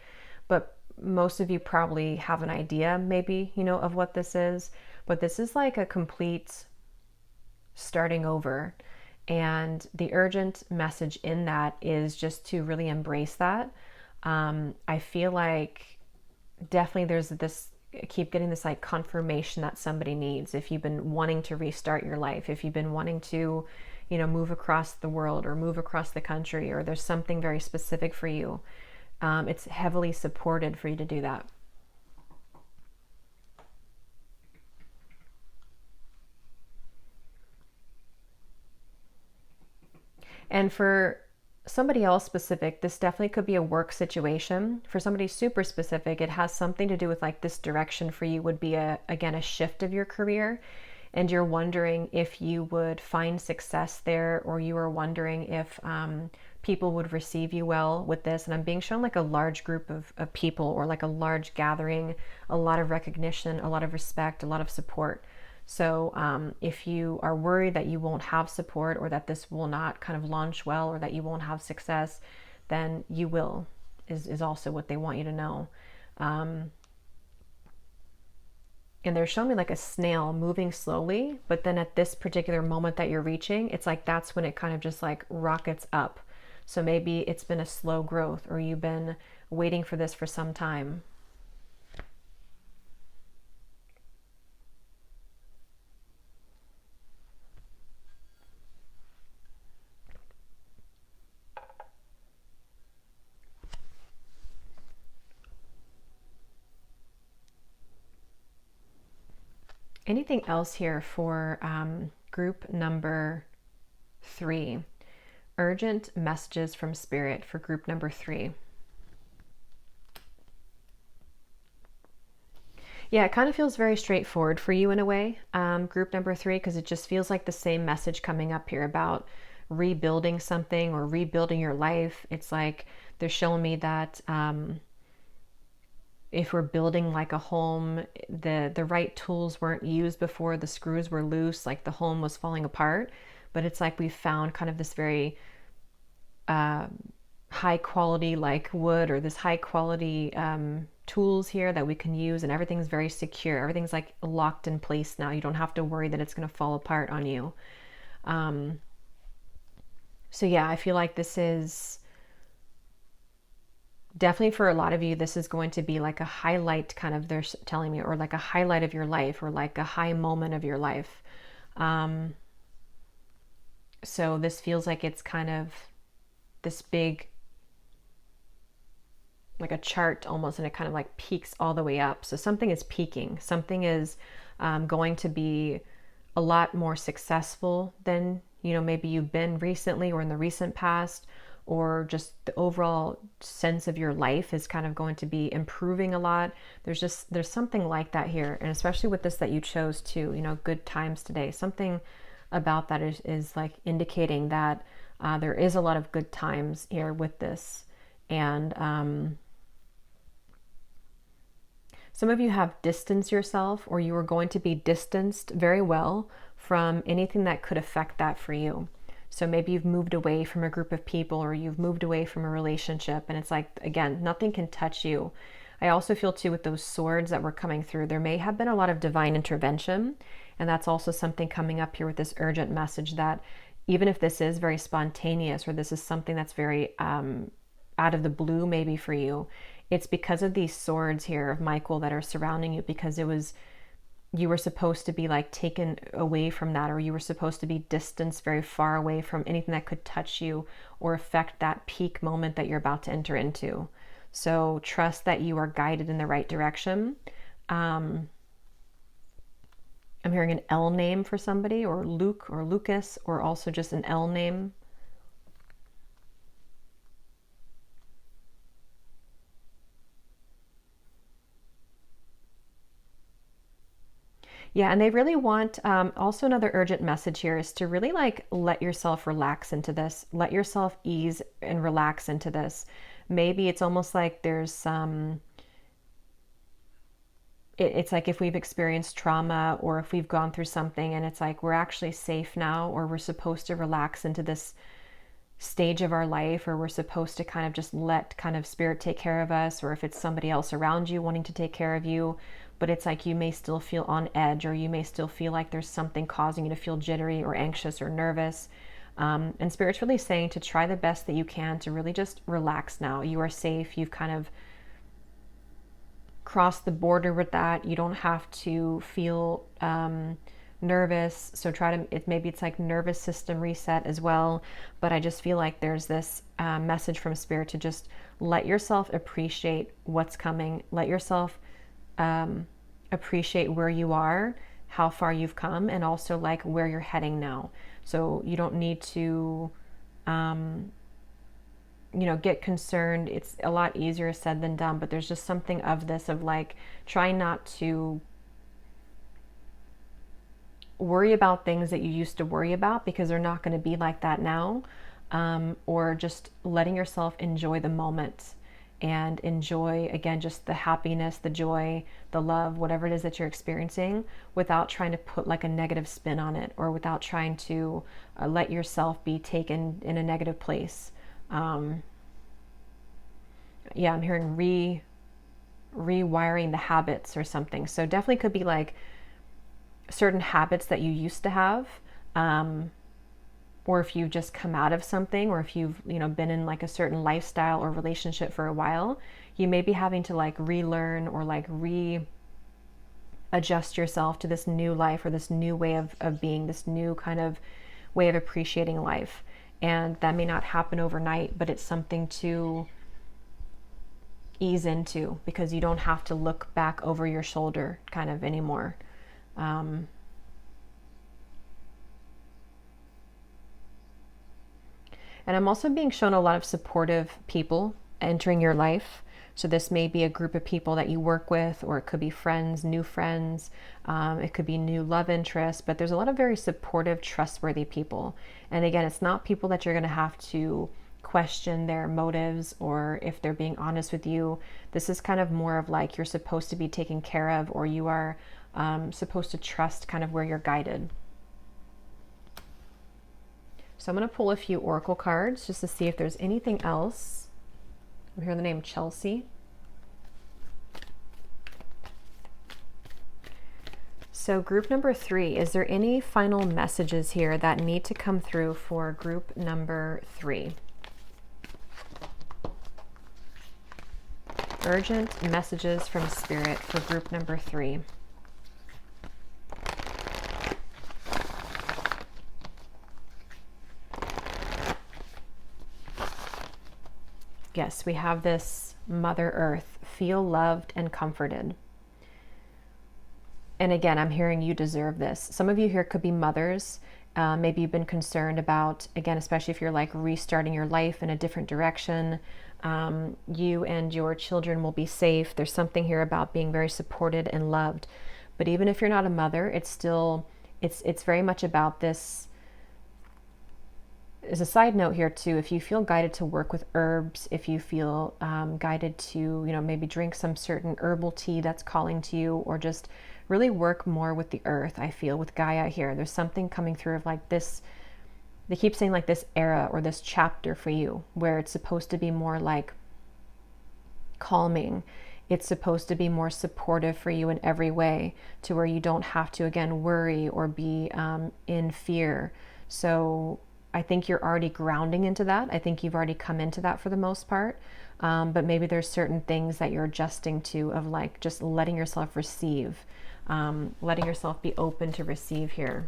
But most of you probably have an idea, maybe, of what this is. But this is like a complete starting over. And the urgent message in that is just to really embrace that. I feel like definitely there's this, keep getting this like confirmation that somebody needs. If you've been wanting to restart your life, if you've been wanting to, move across the world or move across the country, or there's something very specific for you, it's heavily supported for you to do that. And for somebody else specific, this definitely could be a work situation. For somebody super specific, it has something to do with like this direction for you would be again a shift of your career, and you're wondering if you would find success there, or you are wondering if people would receive you well with this. And I'm being shown like a large group of people, or like a large gathering, a lot of recognition, a lot of respect, a lot of support. So if you are worried that you won't have support, or that this will not kind of launch well, or that you won't have success, then you will, is also what they want you to know. And they're showing me like a snail moving slowly, but then at this particular moment that you're reaching, it's like that's when it kind of just like rockets up. So maybe it's been a slow growth, or you've been waiting for this for some time. Anything else here for group number 3? Urgent messages from Spirit for group number 3. Yeah, it kind of feels very straightforward for you in a way, group number 3, because it just feels like the same message coming up here about rebuilding something or rebuilding your life. It's like they're showing me that if we're building like a home, the right tools weren't used before, the screws were loose, like the home was falling apart. But it's like we found kind of this very high quality like wood, or this high quality tools here that we can use, and everything's very secure. Everything's like locked in place now. You don't have to worry that it's going to fall apart on you. So yeah, I feel like this is definitely for a lot of you, this is going to be like a highlight, kind of, they're telling me, or like a highlight of your life, or like a high moment of your life. So this feels like it's kind of this big, like a chart almost, and it kind of like peaks all the way up. So something is peaking. Something is going to be a lot more successful than, you know, maybe you've been recently or in the recent past, or just the overall sense of your life is kind of going to be improving a lot. There's something like that here. And especially with this that you chose to, you know, good times today, something about that is like indicating that there is a lot of good times here with this. And some of you have distanced yourself, or you are going to be distanced very well from anything that could affect that for you. So maybe you've moved away from a group of people, or you've moved away from a relationship, and it's like, again, nothing can touch you. I also feel too with those swords that were coming through, there may have been a lot of divine intervention, and that's also something coming up here with this urgent message, that even if this is very spontaneous, or this is something that's very out of the blue maybe for you, it's because of these swords here of Michael that are surrounding you, because you were supposed to be like taken away from that, or you were supposed to be distanced very far away from anything that could touch you or affect that peak moment that you're about to enter into. So trust that you are guided in the right direction. I'm hearing an L name for somebody, or Luke or Lucas, or also just an L name. Yeah, and they really want, also another urgent message here is to really like let yourself relax into this. Let yourself ease and relax into this. Maybe it's almost like there's some, it's like if we've experienced trauma, or if we've gone through something and it's like we're actually safe now, or we're supposed to relax into this stage of our life, or we're supposed to kind of just let kind of spirit take care of us, or if it's somebody else around you wanting to take care of you, but it's like you may still feel on edge, or you may still feel like there's something causing you to feel jittery or anxious or nervous. And Spirit's really saying to try the best that you can to really just relax now. You are safe. You've kind of crossed the border with that. You don't have to feel nervous. So try to, maybe it's like nervous system reset as well. But I just feel like there's this message from Spirit to just let yourself appreciate what's coming. Let yourself appreciate where you are, how far you've come, and also like where you're heading now. So you don't need to, you know, get concerned. It's a lot easier said than done, but there's just something of this, of like, try not to worry about things that you used to worry about, because they're not going to be like that now. Or just letting yourself enjoy the moment and enjoy, again, just the happiness, the joy, the love, whatever it is that you're experiencing, without trying to put like a negative spin on it, or without trying to let yourself be taken in a negative place. Yeah, I'm hearing rewiring the habits or something. So definitely could be like certain habits that you used to have, or if you've just come out of something, or if you've, you know, been in like a certain lifestyle or relationship for a while, you may be having to like relearn, or like readjust yourself to this new life, or this new way of being, this new kind of way of appreciating life. And that may not happen overnight, but it's something to ease into, because you don't have to look back over your shoulder kind of anymore. And I'm also being shown a lot of supportive people entering your life. So this may be a group of people that you work with, or it could be friends, new friends. It could be new love interests, but there's a lot of very supportive, trustworthy people. And again, it's not people that you're going to have to question their motives, or if they're being honest with you. This is kind of more of like you're supposed to be taken care of, or you are supposed to trust kind of where you're guided. So I'm going to pull a few oracle cards just to see if there's anything else. I'm hearing the name Chelsea. So group number 3, is there any final messages here that need to come through for group number 3? Urgent messages from Spirit for group number 3. Yes, we have this Mother Earth. Feel loved and comforted. And again, I'm hearing you deserve this. Some of you here could be mothers. Maybe you've been concerned about, again, especially if you're like restarting your life in a different direction. You and your children will be safe. There's something here about being very supported and loved. But even if you're not a mother, it's still, it's very much about this. As a side note here too, if you feel guided to work with herbs, if you feel guided to, maybe drink some certain herbal tea that's calling to you, or just really work more with the earth, I feel with Gaia here. There's something coming through of like this, they keep saying like this era or this chapter for you, where it's supposed to be more like calming. It's supposed to be more supportive for you in every way, to where you don't have to, again, worry or be in fear. So I think you're already grounding into that. I think you've already come into that for the most part. But maybe there's certain things that you're adjusting to, of like just letting yourself receive, letting yourself be open to receive here.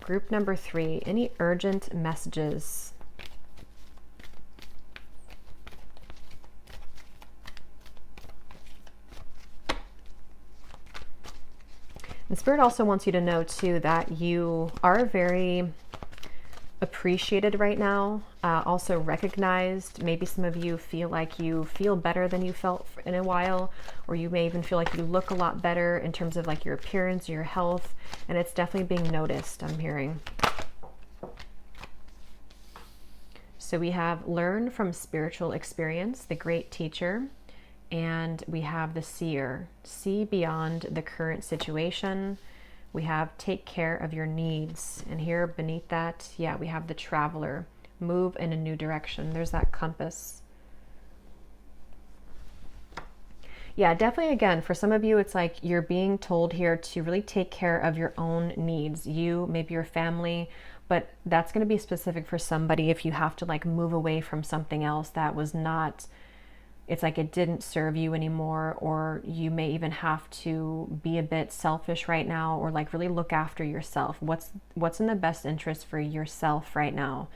Group number 3, any urgent messages? And Spirit also wants you to know too that you are very appreciated right now, also recognized. Maybe some of you feel like you feel better than you felt in a while, or you may even feel like you look a lot better in terms of like your appearance, your health, and it's definitely being noticed, I'm hearing. So we have learn from spiritual experience, the great teacher. And we have the seer, see beyond the current situation. We have take care of your needs. And here beneath that, yeah, we have the traveler, move in a new direction. There's that compass. Yeah, definitely, again, for some of you, it's like you're being told here to really take care of your own needs. You, maybe your family, but that's going to be specific for somebody if you have to like move away from something else that was not, it's like it didn't serve you anymore, or you may even have to be a bit selfish right now, or like really look after yourself. What's in the best interest for yourself right now?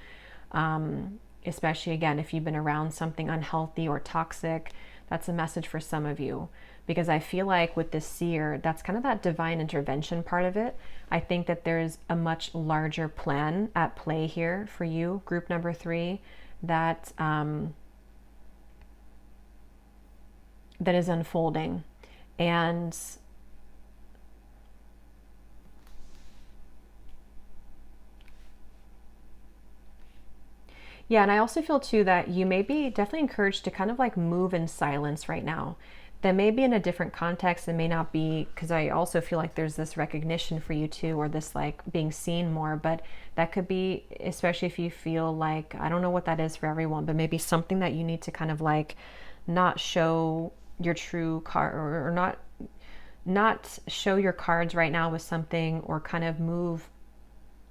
Especially again, if you've been around something unhealthy or toxic, that's a message for some of you. Because I feel like with this seer, that's kind of that divine intervention part of it. I think that there's a much larger plan at play here for you, group number 3, that that is unfolding. And yeah, and I also feel too that you may be definitely encouraged to kind of like move in silence right now. That may be in a different context. It may not be, because I also feel like there's this recognition for you too, or this like being seen more, but that could be, especially if you feel like, I don't know what that is for everyone, but maybe something that you need to kind of like not show your true card, or not show your cards right now with something, or kind of move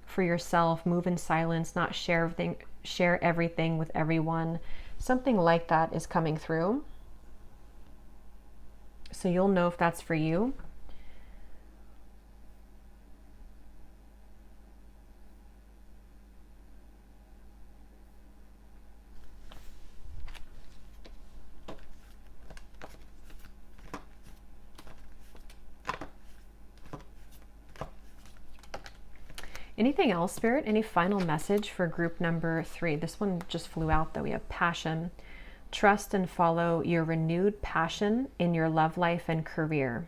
for yourself, move in silence, not share everything with everyone. Something like that is coming through. So you'll know if that's for you. Anything else, Spirit? Any final message for group number 3? This one just flew out though. We have passion. Trust and follow your renewed passion in your love life and career.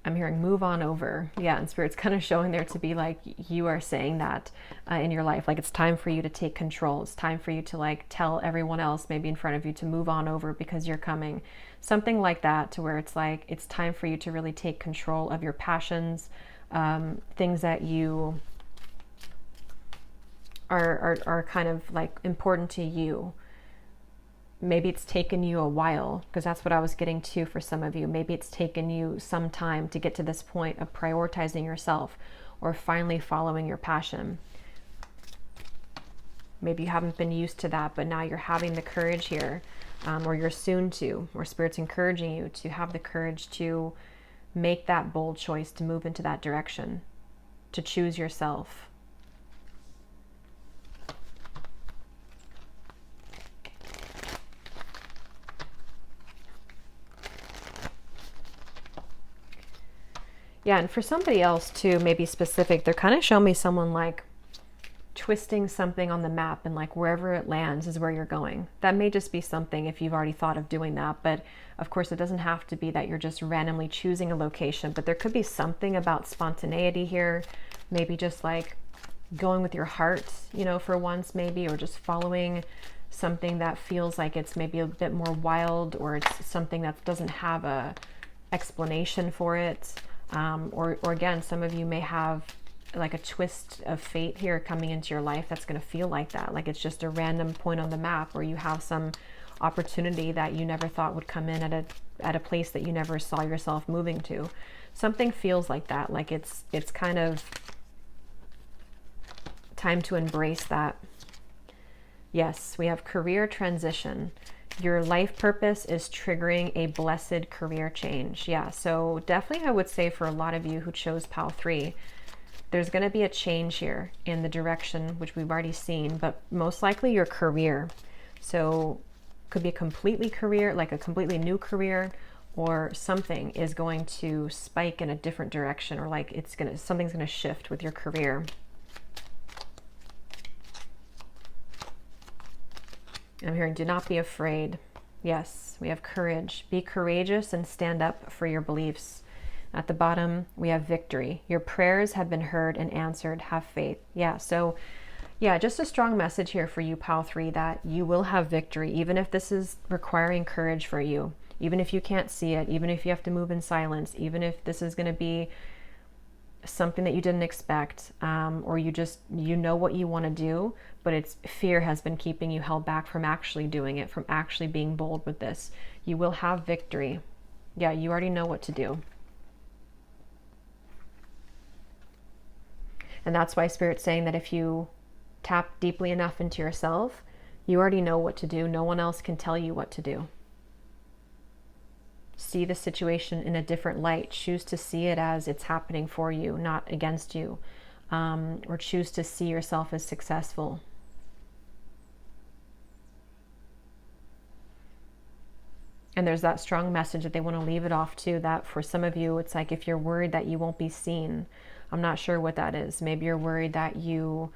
I'm hearing move on over. Yeah, and Spirit's kind of showing there to be like, you are saying that in your life. Like it's time for you to take control. It's time for you to like tell everyone else maybe in front of you to move on over because you're coming. Something like that, to where it's like, it's time for you to really take control of your passions, things that you are kind of like important to you. Maybe it's taken you a while, because that's what I was getting to for some of you. Maybe it's taken you some time to get to this point of prioritizing yourself, or finally following your passion. Maybe you haven't been used to that, but now you're having the courage here, or you're soon to, or Spirit's encouraging you to have the courage to make that bold choice to move into that direction, to choose yourself. Yeah, and for somebody else too, maybe specific, they're kind of showing me someone like twisting something on the map, and like wherever it lands is where you're going. That may just be something if you've already thought of doing that, but of course it doesn't have to be that you're just randomly choosing a location, but there could be something about spontaneity here, maybe just like going with your heart, you know, for once maybe, or just following something that feels like it's maybe a bit more wild, or it's something that doesn't have a explanation for it. Or again, some of you may have like a twist of fate here coming into your life that's going to feel like that. Like it's just a random point on the map where you have some opportunity that you never thought would come in at a place that you never saw yourself moving to. Something feels like that. Like it's kind of time to embrace that. Yes, we have career transition. Your life purpose is triggering a blessed career change. Yeah, so definitely I would say for a lot of you who chose PAL 3, there's going to be a change here in the direction, which we've already seen, but most likely your career. So could be a completely career, like a completely new career, or something is going to spike in a different direction, or like something's going to shift with your career. I'm hearing, do not be afraid. Yes, we have courage. Be courageous and stand up for your beliefs. At the bottom, we have victory. Your prayers have been heard and answered. Have faith. Yeah, so yeah, just a strong message here for you, PAL 3, that you will have victory, even if this is requiring courage for you, even if you can't see it, even if you have to move in silence, even if this is going to be something that you didn't expect, or you know what you want to do, but it's fear has been keeping you held back from actually doing it, from actually being bold with this. You will have victory. Yeah, you already know what to do. And that's why Spirit's saying that if you tap deeply enough into yourself, you already know what to do. No one else can tell you what to do. See the situation in a different light. Choose to see it as it's happening for you, not against you. Or choose to see yourself as successful. And there's that strong message that they want to leave it off to, that for some of you, it's like if you're worried that you won't be seen, I'm not sure what that is. Maybe you're worried that you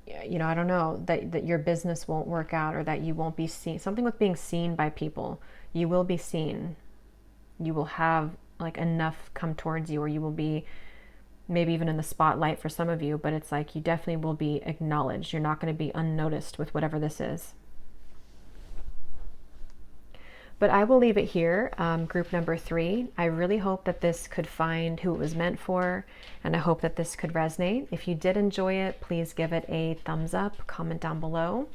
know, I don't know, that your business won't work out, or that you won't be seen. Something with being seen by people. You will be seen. You will have like enough come towards you, or you will be maybe even in the spotlight for some of you, but it's like you definitely will be acknowledged. You're not going to be unnoticed with whatever this is. But I will leave it here, group number 3. I really hope that this could find who it was meant for, and I hope that this could resonate. If you did enjoy it, please give it a thumbs up, comment down below,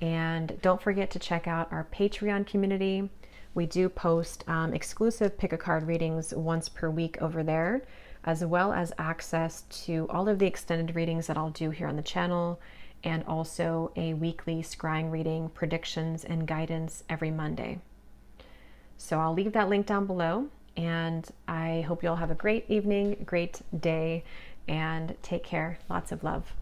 and don't forget to check out our Patreon community. We do post exclusive pick a card readings once per week over there, as well as access to all of the extended readings that I'll do here on the channel, and also a weekly scrying reading, predictions, and guidance every Monday. So I'll leave that link down below, and I hope you all have a great evening, great day, and take care. Lots of love.